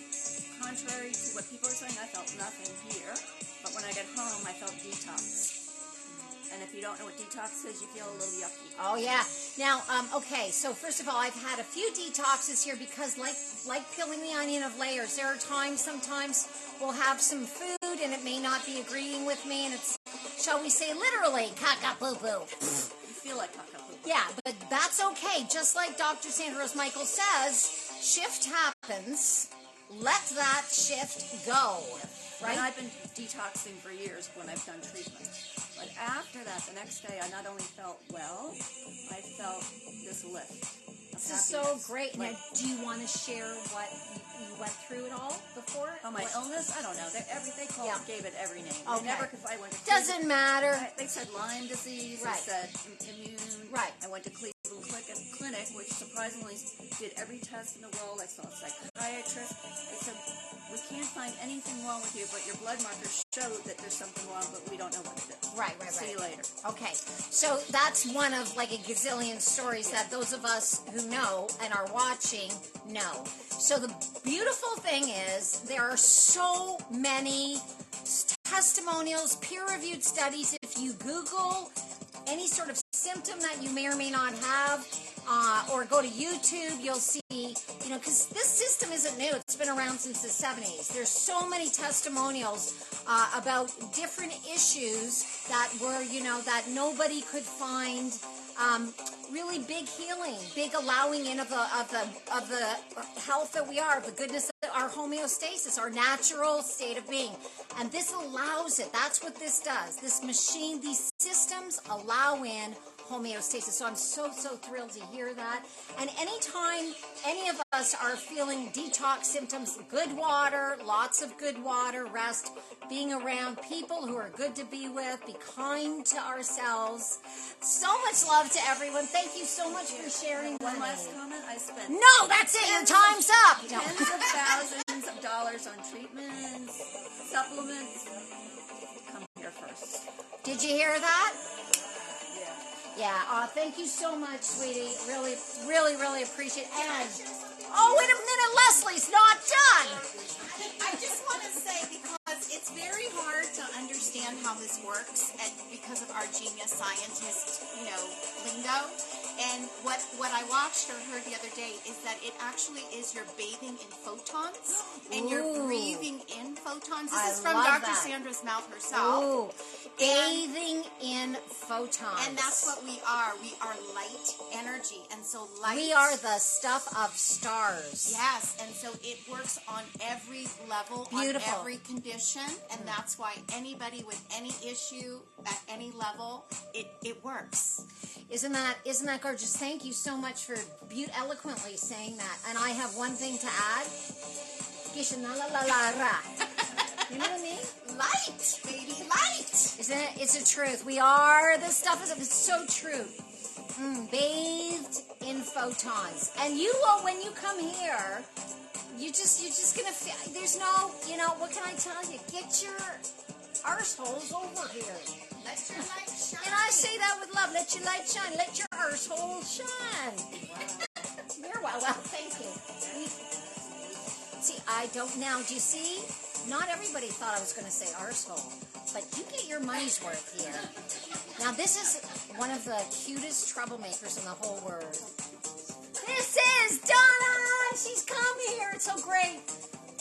[SPEAKER 8] contrary to what people are saying, I felt nothing here. But when I got home, I felt detox. And if you don't know what detox is, you feel a little yucky.
[SPEAKER 1] Oh, yeah. Now, okay, so first of all, I've had a few detoxes here because like peeling the onion of layers, there are sometimes we'll have some food and it may not be agreeing with me, and it's, shall we say, literally, caca-poo-poo.
[SPEAKER 8] You feel like caca-poo.
[SPEAKER 1] Yeah, but that's okay. Just like Dr. Sandra Michael says, shift happens. Let that shift go. Right?
[SPEAKER 8] And I've been detoxing for years when I've done treatment. But after that, the next day, I not only felt well, I felt this lift.
[SPEAKER 5] This is so great. Now, do you want to share what you went through it all before?
[SPEAKER 8] Oh, my illness? I don't know. Gave it every name.
[SPEAKER 5] Okay.
[SPEAKER 8] They never could find.
[SPEAKER 1] Doesn't matter.
[SPEAKER 8] They said Lyme disease.
[SPEAKER 1] Right.
[SPEAKER 8] They said immune.
[SPEAKER 1] Right.
[SPEAKER 8] I went to Cleveland Clinic, which surprisingly did every test in the world. I saw a psychiatrist. They said, we can't find anything wrong with you, but your blood markers showed that there's something wrong, but we don't know what it is.
[SPEAKER 1] Right.
[SPEAKER 8] See you later.
[SPEAKER 1] Okay, so that's one of like a gazillion stories that those of us who know and are watching know. So the beautiful thing is there are so many testimonials, peer-reviewed studies. If you Google any sort of symptom that you may or may not have, or go to YouTube, you'll see, because this system isn't new. It's been around since the 70s. There's so many testimonials about different issues that were, that nobody could find really big healing, big allowing in of the health that we are, the goodness of our homeostasis, our natural state of being. And this allows it. That's what this does. This machine, these systems allow in homeostasis. So I'm so thrilled to hear that. And anytime any of us are feeling detox symptoms, good water, lots of good water, rest, being around people who are good to be with, be kind to ourselves. So much love to everyone. Thank you so much for sharing.
[SPEAKER 8] One last comment. I spent
[SPEAKER 1] No, that's it. Your time's up. No.
[SPEAKER 8] tens of thousands of dollars on treatments, supplements. Come here first.
[SPEAKER 1] Did you hear that?
[SPEAKER 8] Yeah.
[SPEAKER 1] Thank you so much, sweetie. Really, really, really appreciate it. And, wait a minute, Leslie's not done.
[SPEAKER 7] I just want to say, because it's very hard to understand how this works, and because of our genius scientist, lingo. And what I watched or heard the other day is that it actually is you're bathing in photons, and you're breathing in photons. This is from Dr. Sandra's mouth herself.
[SPEAKER 1] Ooh, bathing in photons.
[SPEAKER 7] And that's what we are. We are light energy. And so light...
[SPEAKER 1] We are the stuff of stars.
[SPEAKER 7] Yes, and so it works on every level,
[SPEAKER 1] Beautiful.
[SPEAKER 7] on every condition, and that's why anybody with any issue at any level, it works.
[SPEAKER 1] Isn't that gorgeous? Thank you so much for eloquently saying that. And I have one thing to add. You know what I mean?
[SPEAKER 7] Light, baby, light.
[SPEAKER 1] Isn't it? It's a truth. We are the stuff of it's so true. Bathed in photons. And you will, when you come here, you're just gonna feel, there's no, what can I tell you? Get your arseholes over here.
[SPEAKER 7] Let your light shine.
[SPEAKER 1] And I say that with love. Let your light shine. Let your arsehole shine. You're well, thank you. See, I don't now. Do you see? Not everybody thought I was going to say arsehole, but you get your money's worth here. Now, this is one of the cutest troublemakers in the whole world. This is Donna. She's come here. It's so great.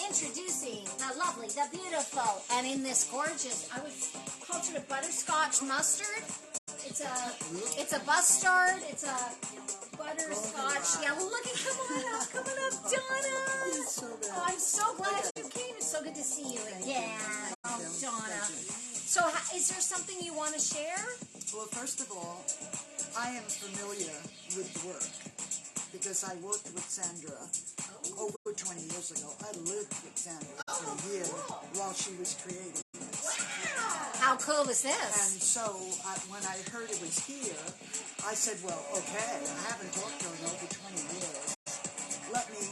[SPEAKER 1] Introducing the lovely, the beautiful, and in this gorgeous, I would culture it butterscotch mustard. It's a bustard. It's a butterscotch. Yeah, well, look at coming up, Donna. Oh, I'm so glad you came. It's so good to see you again. Oh, Donna. So, is there something you want to share?
[SPEAKER 9] Well, first of all, I am familiar with the work because I worked with Sandra over 20 years ago. I lived with Sandra for a year while she was creating this.
[SPEAKER 1] How cool is this?
[SPEAKER 9] And so when I heard it was here, I said, well, okay, I haven't talked to her in over 20 years. Let me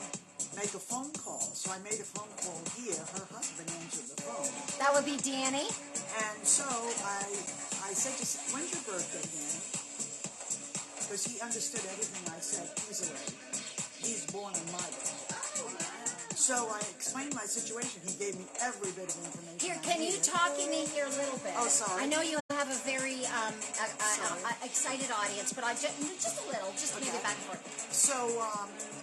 [SPEAKER 9] make a phone call. So I made a phone call here. Her husband answered the phone.
[SPEAKER 1] That would be Danny.
[SPEAKER 9] And so I said, when's your birthday, Danny? Because he understood everything I said easily. He's born on my birthday. So I explained my situation. He gave me every bit of information.
[SPEAKER 1] Here, can you talk in here a little bit?
[SPEAKER 9] Oh, sorry.
[SPEAKER 1] I know you have a very excited audience, but just a little, just maybe back and forth.
[SPEAKER 9] So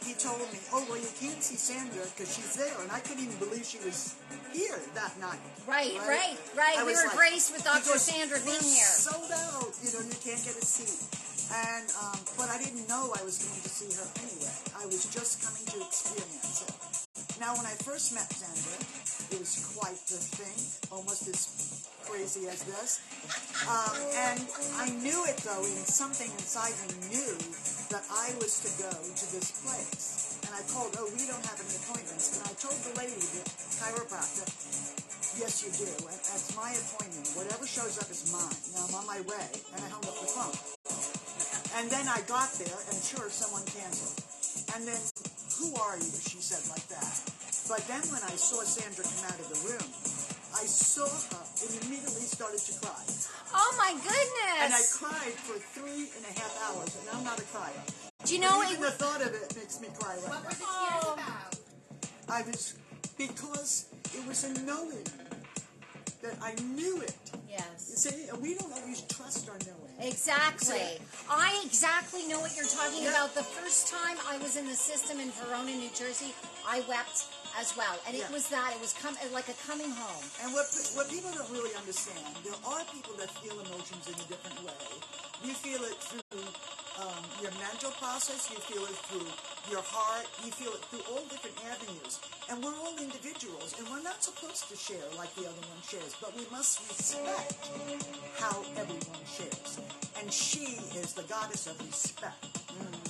[SPEAKER 9] he told me, oh, well, you can't see Sandra because she's there. And I couldn't even believe she was here that night.
[SPEAKER 1] Right. We were graced with Dr. Sandra being here.
[SPEAKER 9] Sold out. You can't get a seat. And but I didn't know I was going to see her anyway. I was just coming to experience it. Now, when I first met Sandra, it was quite the thing, almost as crazy as this. And I knew it, though, something inside me knew that I was to go to this place. And I called, oh, we don't have any appointments. And I told the lady, the chiropractor, yes, you do. And that's my appointment. Whatever shows up is mine. Now I'm on my way. And I hung up the phone. And then I got there, and sure, someone canceled. And then, who are you? She said like that. But then when I saw Sandra come out of the room, I saw her and immediately started to cry.
[SPEAKER 1] Oh my goodness!
[SPEAKER 9] And I cried for 3.5 hours, and I'm not a crier.
[SPEAKER 1] Do you know
[SPEAKER 9] even the thought of it makes me cry right
[SPEAKER 7] What
[SPEAKER 9] now.
[SPEAKER 7] were the tears about?
[SPEAKER 9] I was, because it was a knowing that I knew it.
[SPEAKER 1] Yes.
[SPEAKER 9] You see, and we don't always trust our knowing.
[SPEAKER 1] Exactly. I exactly know what you're talking about. The first time I was in the system in Verona, New Jersey, I wept as well. And it was that. It was like a coming home.
[SPEAKER 9] And what people don't really understand, there are people that feel emotions in a different way. You feel it through your mental process, you feel it through your heart, you feel it through all different avenues. And we're all individuals, and we're not supposed to share like the other one shares, but we must respect how everyone shares. And she is the goddess of respect.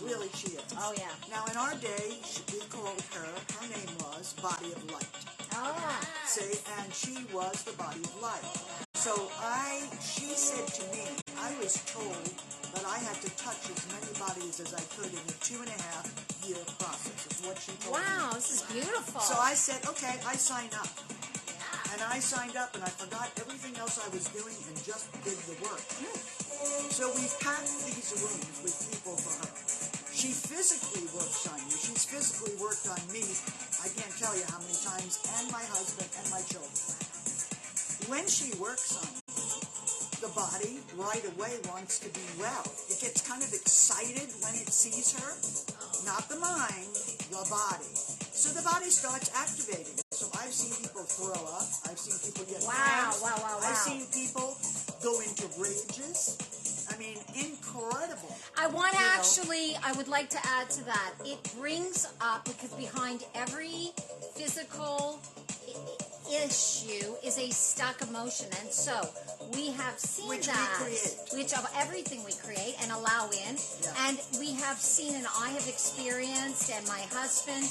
[SPEAKER 9] Really, she is.
[SPEAKER 1] Oh, yeah.
[SPEAKER 9] Now, in our day, we called her name was Body of Light.
[SPEAKER 1] Oh.
[SPEAKER 9] See, and she was the body of light. So she said to me, I was told that I had to touch as many bodies as I could in a 2.5-year process, is what she told me.
[SPEAKER 1] Wow, this is beautiful.
[SPEAKER 9] So I said, okay, I sign up. And I signed up, and I forgot everything else I was doing and just did the work. So we packed these rooms with people for her. She physically works on you. She's physically worked on me. I can't tell you how many times, and my husband and my children. When she works on you, the body right away wants to be well. It gets kind of excited when it sees her. Not the mind, the body. So the body starts activating. So I've seen people throw up. I've seen people get cramps.
[SPEAKER 1] Wow.
[SPEAKER 9] I've seen people go into rages. I mean, incredible.
[SPEAKER 1] I would like to add to that. It brings up, because behind every physical issue is a stuck emotion, and so we have seen
[SPEAKER 9] Which
[SPEAKER 1] that,
[SPEAKER 9] we create.
[SPEAKER 1] which of everything we create and allow in, and we have seen, and I have experienced, and my husband,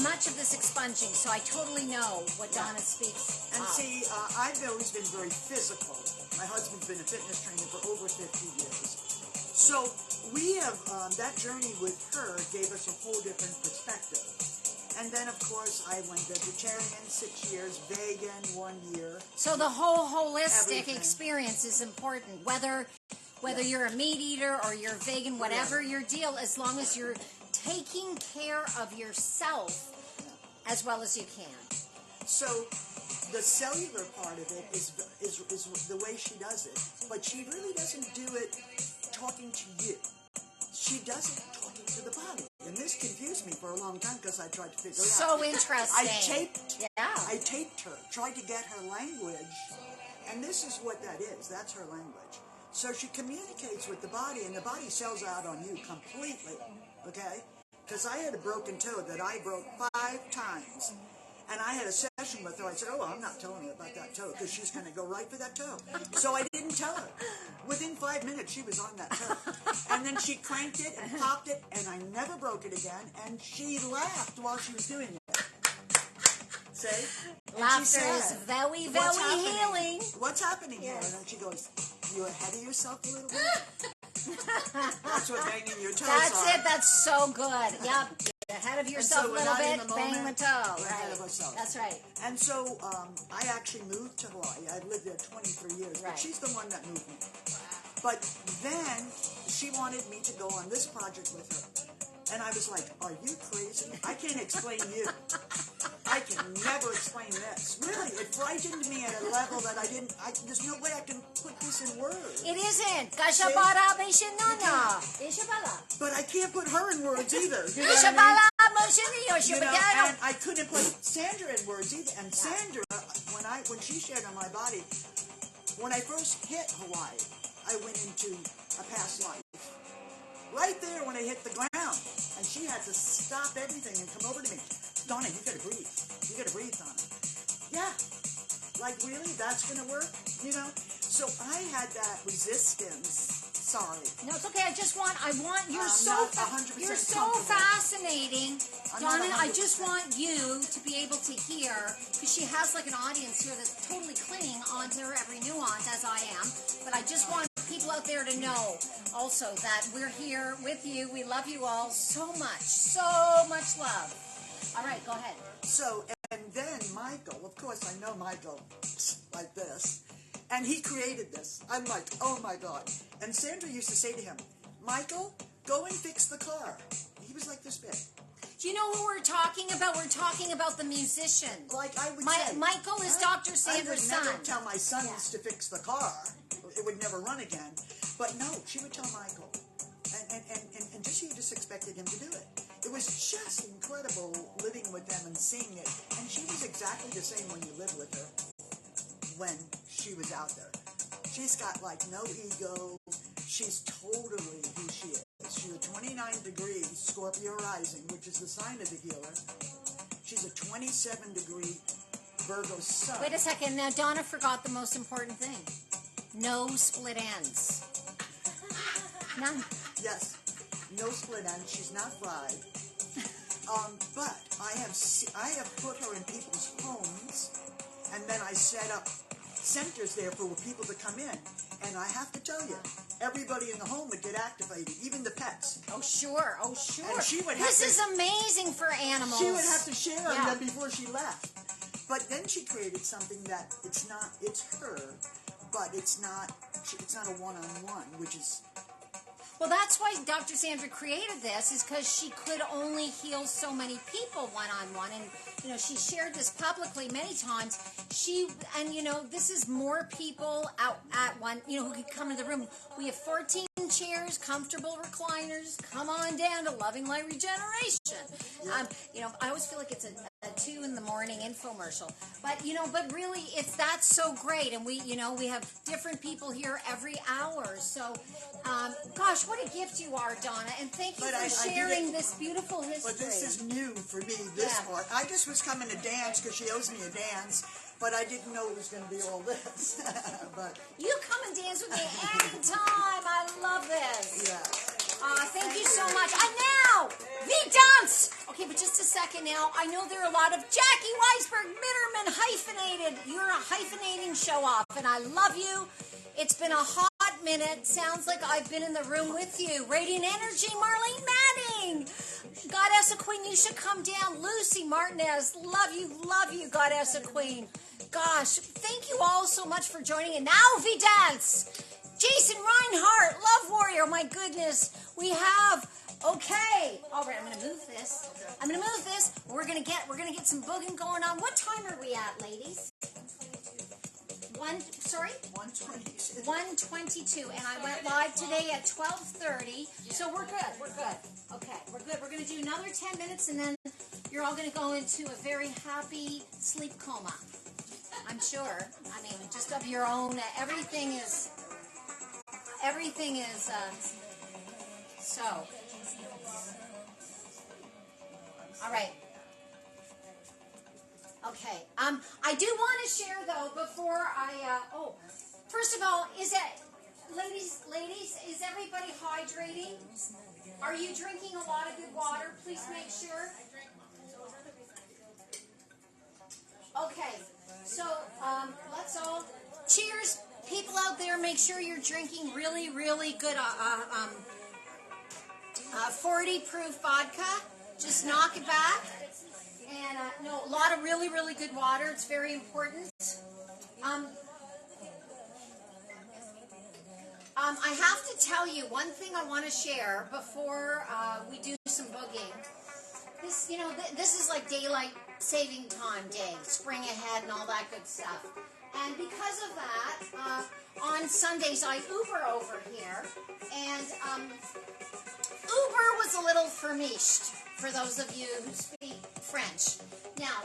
[SPEAKER 1] much of this expunging. So I totally know what Donna speaks
[SPEAKER 9] And
[SPEAKER 1] of.
[SPEAKER 9] see, I've always been very physical. My husband's been a fitness trainer for over 50 years. So we have, that journey with her gave us a whole different perspective. And then, of course, I went vegetarian 6 years, vegan 1 year.
[SPEAKER 1] So the whole holistic
[SPEAKER 9] Everything.
[SPEAKER 1] experience is important, whether you're a meat eater or you're vegan, whatever your deal, as long as you're taking care of yourself as well as you can.
[SPEAKER 9] So the cellular part of it is the way she does it. But she really doesn't do it talking to you. She does it talking to the body. And this confused me for a long time because I tried to figure it out.
[SPEAKER 1] So interesting.
[SPEAKER 9] I taped her, tried to get her language, and this is what that is. That's her language. So she communicates with the body, and the body sells out on you completely, okay? Because I had a broken toe that I broke 5 times, and I had a session with her. I said, oh, I'm not telling her about that toe because she's going to go right for that toe. So I didn't tell her. Within 5 minutes, she was on that toe. And then she cranked it and popped it, and I never broke it again, and she laughed while she was doing it. See? And
[SPEAKER 1] Laughter
[SPEAKER 9] she said,
[SPEAKER 1] is very,
[SPEAKER 9] "What's
[SPEAKER 1] very
[SPEAKER 9] happening?
[SPEAKER 1] healing.
[SPEAKER 9] What's happening here?" And then she goes, "You ahead of yourself a little bit?" That's what banging your toes
[SPEAKER 1] That's
[SPEAKER 9] are.
[SPEAKER 1] it. That's so good. Yep. Ahead of yourself
[SPEAKER 9] so
[SPEAKER 1] a
[SPEAKER 9] we're
[SPEAKER 1] little
[SPEAKER 9] not in
[SPEAKER 1] bit,
[SPEAKER 9] the
[SPEAKER 1] bang the
[SPEAKER 9] moment,
[SPEAKER 1] toe.
[SPEAKER 9] we're ahead of ourselves.
[SPEAKER 1] That's right.
[SPEAKER 9] And so I actually moved to Hawaii. I've lived there 23 years, but she's the one that moved me. But then she wanted me to go on this project with her. And I was like, are you crazy? I can't explain you. I can never explain this. Really, it frightened me at a level that there's no way I can put this in words.
[SPEAKER 1] It isn't. Kashabara Beshinana.
[SPEAKER 9] But I can't put her in words either. You know what I mean?
[SPEAKER 1] Shabala Moshini
[SPEAKER 9] You know,
[SPEAKER 1] Yoshibagano.
[SPEAKER 9] and I couldn't put Sandra in words either. And Sandra, when she shared on my body, when I first hit Hawaii, I went into a past life. Right there when I hit the ground. And she had to stop everything and come over to me. Donna, you gotta breathe. You gotta breathe, Donna. Yeah. Like, really? That's gonna work? You know? So I had that resistance sorry.
[SPEAKER 5] No, it's okay. I want, you're
[SPEAKER 9] I'm
[SPEAKER 5] so,
[SPEAKER 9] not 100%
[SPEAKER 5] you're so
[SPEAKER 9] comfortable.
[SPEAKER 5] fascinating.
[SPEAKER 9] I'm not
[SPEAKER 5] Donna, I
[SPEAKER 9] 100%
[SPEAKER 5] just want you to be able to hear, because she has like an audience here that's totally clinging onto her every nuance, as I am. But I just want people out there to know also that we're here with you. We love you all so much love. All right, go ahead.
[SPEAKER 9] So, and then Michael, of course I know Michael like this, and he created this. I'm like, oh my God. And Sandra used to say to him, Michael, go and fix the car. He was like this big.
[SPEAKER 5] Do you know who we're talking about? We're talking about the musician.
[SPEAKER 9] Like I would say.
[SPEAKER 5] Michael is Dr. Sandra's
[SPEAKER 9] I would
[SPEAKER 5] son.
[SPEAKER 9] never tell my sons to fix the car. It would never run again. But no, she would tell Michael. And she just expected him to do it. It was just incredible living with them and seeing it. And she was exactly the same when you live with her when she was out there. She's got like no ego. She's totally who she is. She's a 29-degree Scorpio rising, which is the sign of the healer. She's a 27-degree Virgo sun.
[SPEAKER 5] Wait a second. Now, Donna forgot the most important thing. No split ends. None.
[SPEAKER 9] Yes, no split ends. She's not fried. But I have put her in people's homes, and then I set up centers there for people to come in. And I have to tell you, everybody in the home would get activated, even the pets.
[SPEAKER 5] Oh, sure. Oh, sure.
[SPEAKER 9] And she would have
[SPEAKER 5] this is amazing for animals.
[SPEAKER 9] She would have to share
[SPEAKER 5] Yeah.
[SPEAKER 9] them before she left. But then she created something that it's her, but it's not a one-on-one, which is...
[SPEAKER 5] Well, that's why Dr. Sandra created this, is because she could only heal so many people one-on-one. And, you know, she shared this publicly many times. This is more people out at one, who could come to the room. We have 14 chairs, comfortable recliners. Come on down to Loving Light Regeneration. I always feel like it's a 2 in the morning infomercial. But really, that's so great. And we have different people here every hour. So, gosh, what a gift you are, Donna. And thank you for sharing this beautiful history.
[SPEAKER 9] But this is new for me, this part. I just was coming to dance because she owes me a dance. But I didn't know it was going to be all this. But
[SPEAKER 5] you come and dance with me anytime. I love this.
[SPEAKER 9] Yeah.
[SPEAKER 5] Thank you so much. And now, the dance. Okay, but just a second now. I know there are a lot of Jackie Weisberg, Mitterman, hyphenated. You're a hyphenating show-off, and I love you. It's been a hot minute. Sounds like I've been in the room with you. Radiant Energy, Marlene Manning. Goddess of Queen, you should come down. Lucy Martinez, love you, Goddess of Queen. Gosh, thank you all so much for joining. And now we dance. Jason Reinhardt, Love Warrior. My goodness, we have. Okay, all right. I'm gonna move this. We're gonna get some booging going on. What time are we at, ladies?
[SPEAKER 9] 1:22.
[SPEAKER 5] 1:22, and I went live today at 12:30. So we're good. Okay, we're good. We're gonna do another 10 minutes, and then you're all gonna go into a very happy sleep coma. I'm sure. I mean, just of your own. Everything is. So. All right. Okay. I do want to share though before I. First of all, ladies, is everybody hydrating? Are you drinking a lot of good water? Please make sure. Okay. So let's all cheers. People out there, make sure you're drinking really, really good 40 proof vodka. Just knock it back. And a lot of really, really good water. It's very important. I have to tell you one thing I want to share before we do some boogieing. This is like daylight saving time day, spring ahead and all that good stuff. And because of that, on Sundays I Uber over here, and Uber was a little fermished, for those of you who speak French. Now,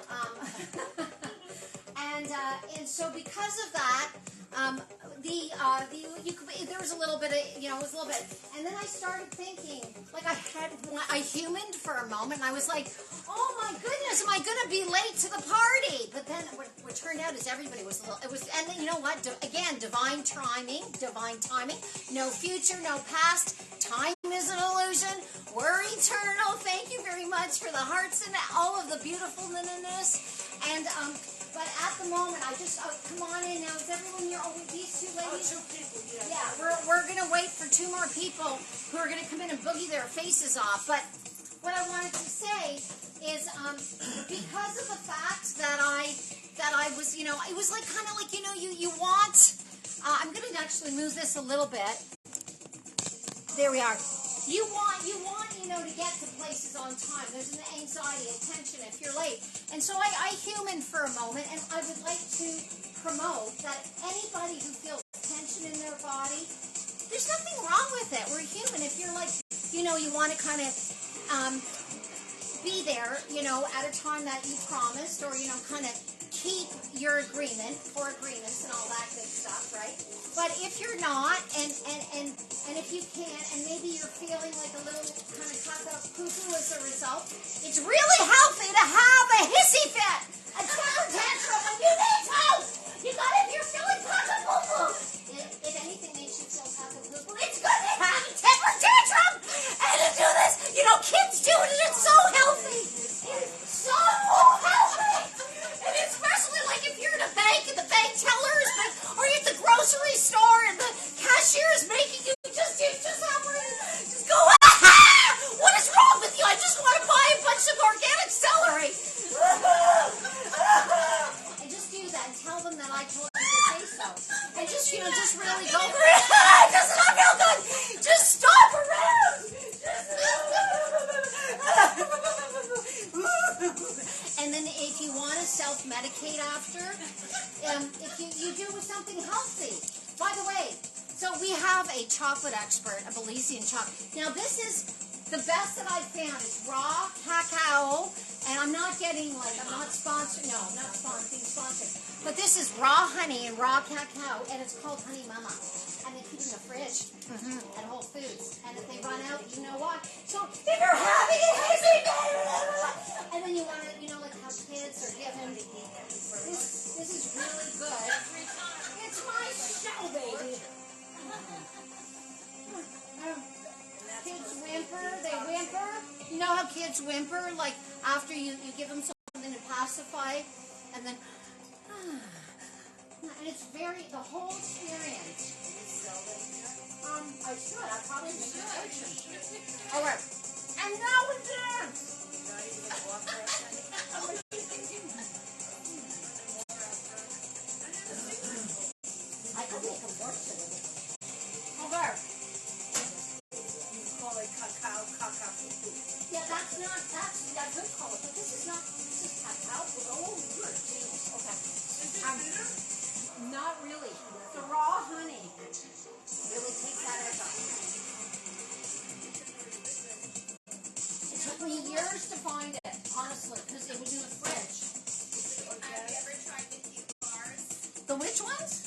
[SPEAKER 5] and so because of that, there was a little bit of, it was a little bit, and then I started thinking, like I humaned for a moment, and I was like, oh my goodness, am I going to be late to the party? But then what turned out is everybody was and then, you know what? Again, divine timing, no future, no past. Time is an illusion. We're eternal. Thank you very much for the hearts and all of the beautifulness. And but at the moment, I just come on in now. Is everyone here? Oh, these two ladies.
[SPEAKER 4] Two people.
[SPEAKER 5] Yeah, we're gonna wait for two more people who are gonna come in and boogie their faces off. But what I wanted to say is, because of the fact that I was, it was like kind of like you want. I'm gonna actually move this a little bit. There we are. You want, to get to places on time. There's an anxiety, a tension if you're late. And so I human for a moment, and I would like to promote that anybody who feels tension in their body, there's nothing wrong with it. We're human. If you're like, you want to kind of be there, at a time that you promised, or, kind of keep your agreements and all that good stuff, right? But if you're not, and if you can't, and maybe you're feeling like a little kind of cuckoo as a result, it's really healthy to have a hissy fit, a temper tantrum when you need to. If you're feeling cuckoo, if anything makes you feel cuckoo, it's good to have a temper tantrum and to do this. Kids do it, and it's so healthy. It's so healthy. And especially like if you're at a bank and the bank teller is or you're at the grocery store and the cashier is making you just go, what is wrong with you? I just want to buy a bunch of organic celery. And just do that and tell them that I told you to say so. And just really go for it. Does it not feel good? Just stop around. And then if you want to self-medicate after, if you do with something healthy. By the way, so we have a chocolate expert, a Belizean chocolate. Now this is the best that I've found. It's raw cacao, and I'm not sponsored. No, I'm not being sponsored. But this is raw honey and raw cacao, and it's called Honey Mama. And they keep it in the fridge at Whole Foods. And if they run out, you know what? So if you're having a hissy fit, and then you want to, like have kids or give them, this is really good. It's my show, baby. Kids whimper, they whimper. You know how kids whimper? Like after you give them something to pacify, and then, and it's the whole experience. I probably should. All right. And now we dance. I could make them work today. Okay.
[SPEAKER 9] You call it cacao.
[SPEAKER 5] Yeah, that's good call it, but this is cacao. Oh, you're a genius. Okay. Not really. The raw honey really takes that edge off. It took me years to find it, honestly, because it was in the fridge.
[SPEAKER 7] Have you ever tried the cute bars?
[SPEAKER 5] The which ones?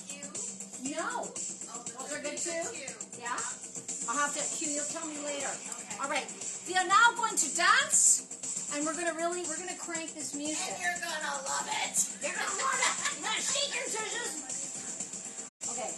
[SPEAKER 5] No. Those are good too? Yeah? I'll have to, you'll tell me later. Okay. All right. We are now going to dance, and we're going to crank this music.
[SPEAKER 7] And you're gonna love it.
[SPEAKER 5] You're going to love it. You're going to shake your scissors. Okay.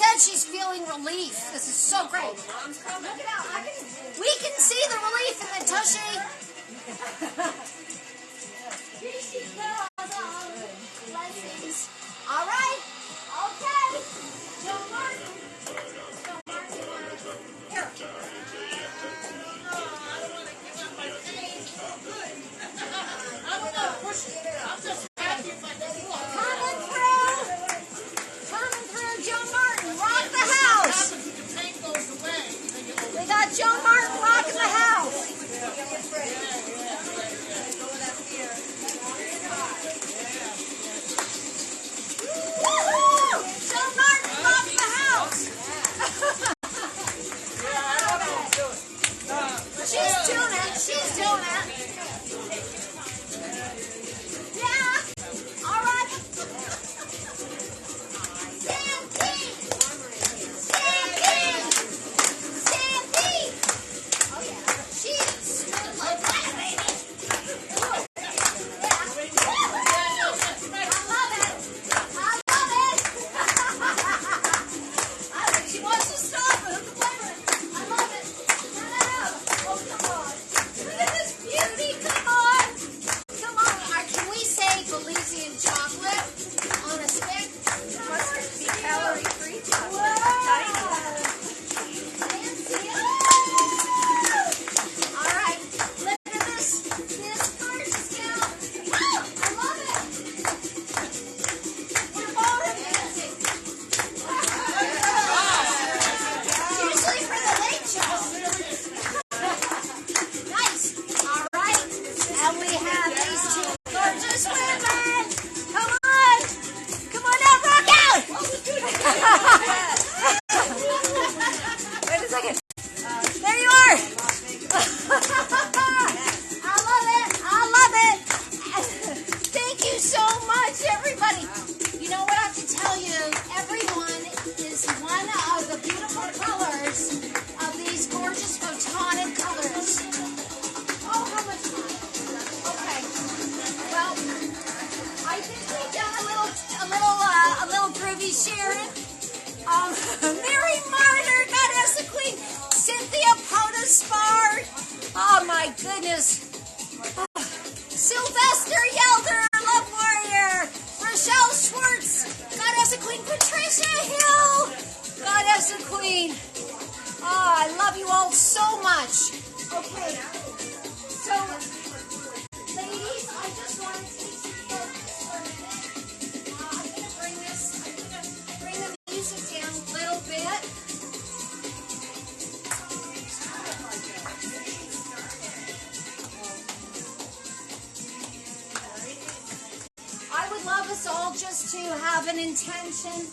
[SPEAKER 5] said she's feeling relief. This is so great. Look it out. We can see the relief in the tushy. Here she goes. Blessings. All right. Okay. Joe Martin. Here. Coming through, Joe Martin, rock the house. We got Joe Martin rocking the house. Woohoo! Joe Martin rocking the house. She's doing it. She's doing it. Yeah. All right. Stampede. Stampede. Stampede. Oh yeah. She's smooth like that, baby. Woo. Yeah. I love it. I love it. I think she wants to stop, but who can blame her? I love it. No. Oh, come on. Look at this beauty. Come on. Come on. Can we say Belizean chocolate on a stick?
[SPEAKER 8] Must be calorie free.
[SPEAKER 5] Whoa. Fancy. All right. Look at this. This gorgeous gal. Woo! I love it. We're both dancing. Usually for the late show. Nice. All right. And we have these two gorgeous women. Come on. Come on now, rock out. Wait a second. There you are. I love it. I love it. Thank you so much, everybody. You know what I have to tell you? Everyone is one of the beautiful colors of these gorgeous photonic colors. Oh, how much fun. Okay. Well, I think we've done a little groovy sharing. Mary Martyr, Goddess the Queen, Cynthia Podaspar. Oh my goodness. Sylvester Yelder, Love Warrior. Rochelle Schwartz, Goddess the Queen. Patricia Hill, Goddess the Queen. Oh, I love you all so much. Okay. So, ladies, I just want to take some focus for a minute. I'm going to bring the music down a little bit. I would love us all just to have an intention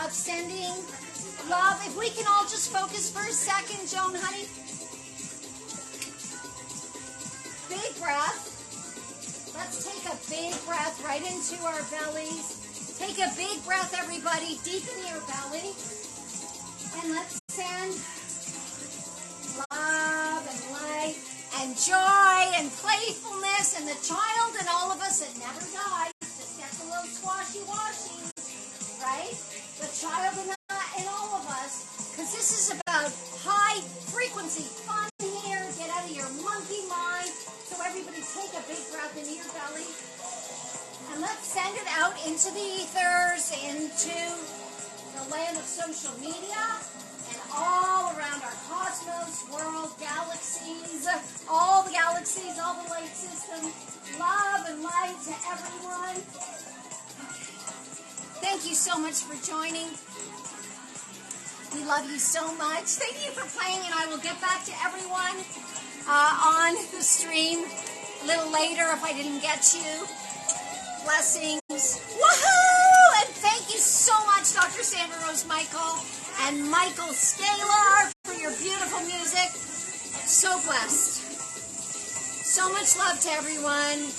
[SPEAKER 5] of sending love. If we can all just focus for a second, Joan, honey. Big breath. Let's take a big breath right into our bellies. Take a big breath, everybody, deep in your belly. And let's send love and light and joy and playfulness and the child in all of us that never dies. Just gets a little squashy-washy, right? The child in all of us. Because this is about high frequency fun here. Get out of your monkey mind. So everybody take a big breath into your belly. And let's send it out into the ethers, into the land of social media, and all around our cosmos, world, galaxies, all the galaxies, all the light systems. Love and light to everyone. Thank you so much for joining. We love you so much. Thank you for playing, and I will get back to everyone on the stream a little later if I didn't get you. Blessings. Woohoo! And thank you so much, Dr. Sandra Rose Michael and Michael Scalar, for your beautiful music. So blessed. So much love to everyone.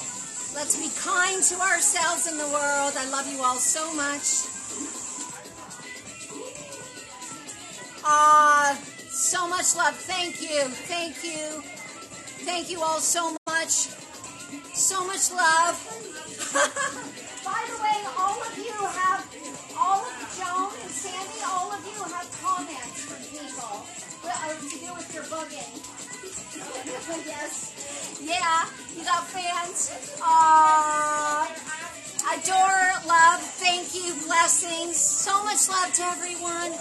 [SPEAKER 5] Let's be kind to ourselves and the world. I love you all so much. So much love. Thank you. Thank you. Thank you all so much. So much love. By the way, all of you have, all of Joan and Sandy, all of Yes. Yeah, you got fans. Adore, love, thank you, blessings. So much love to everyone.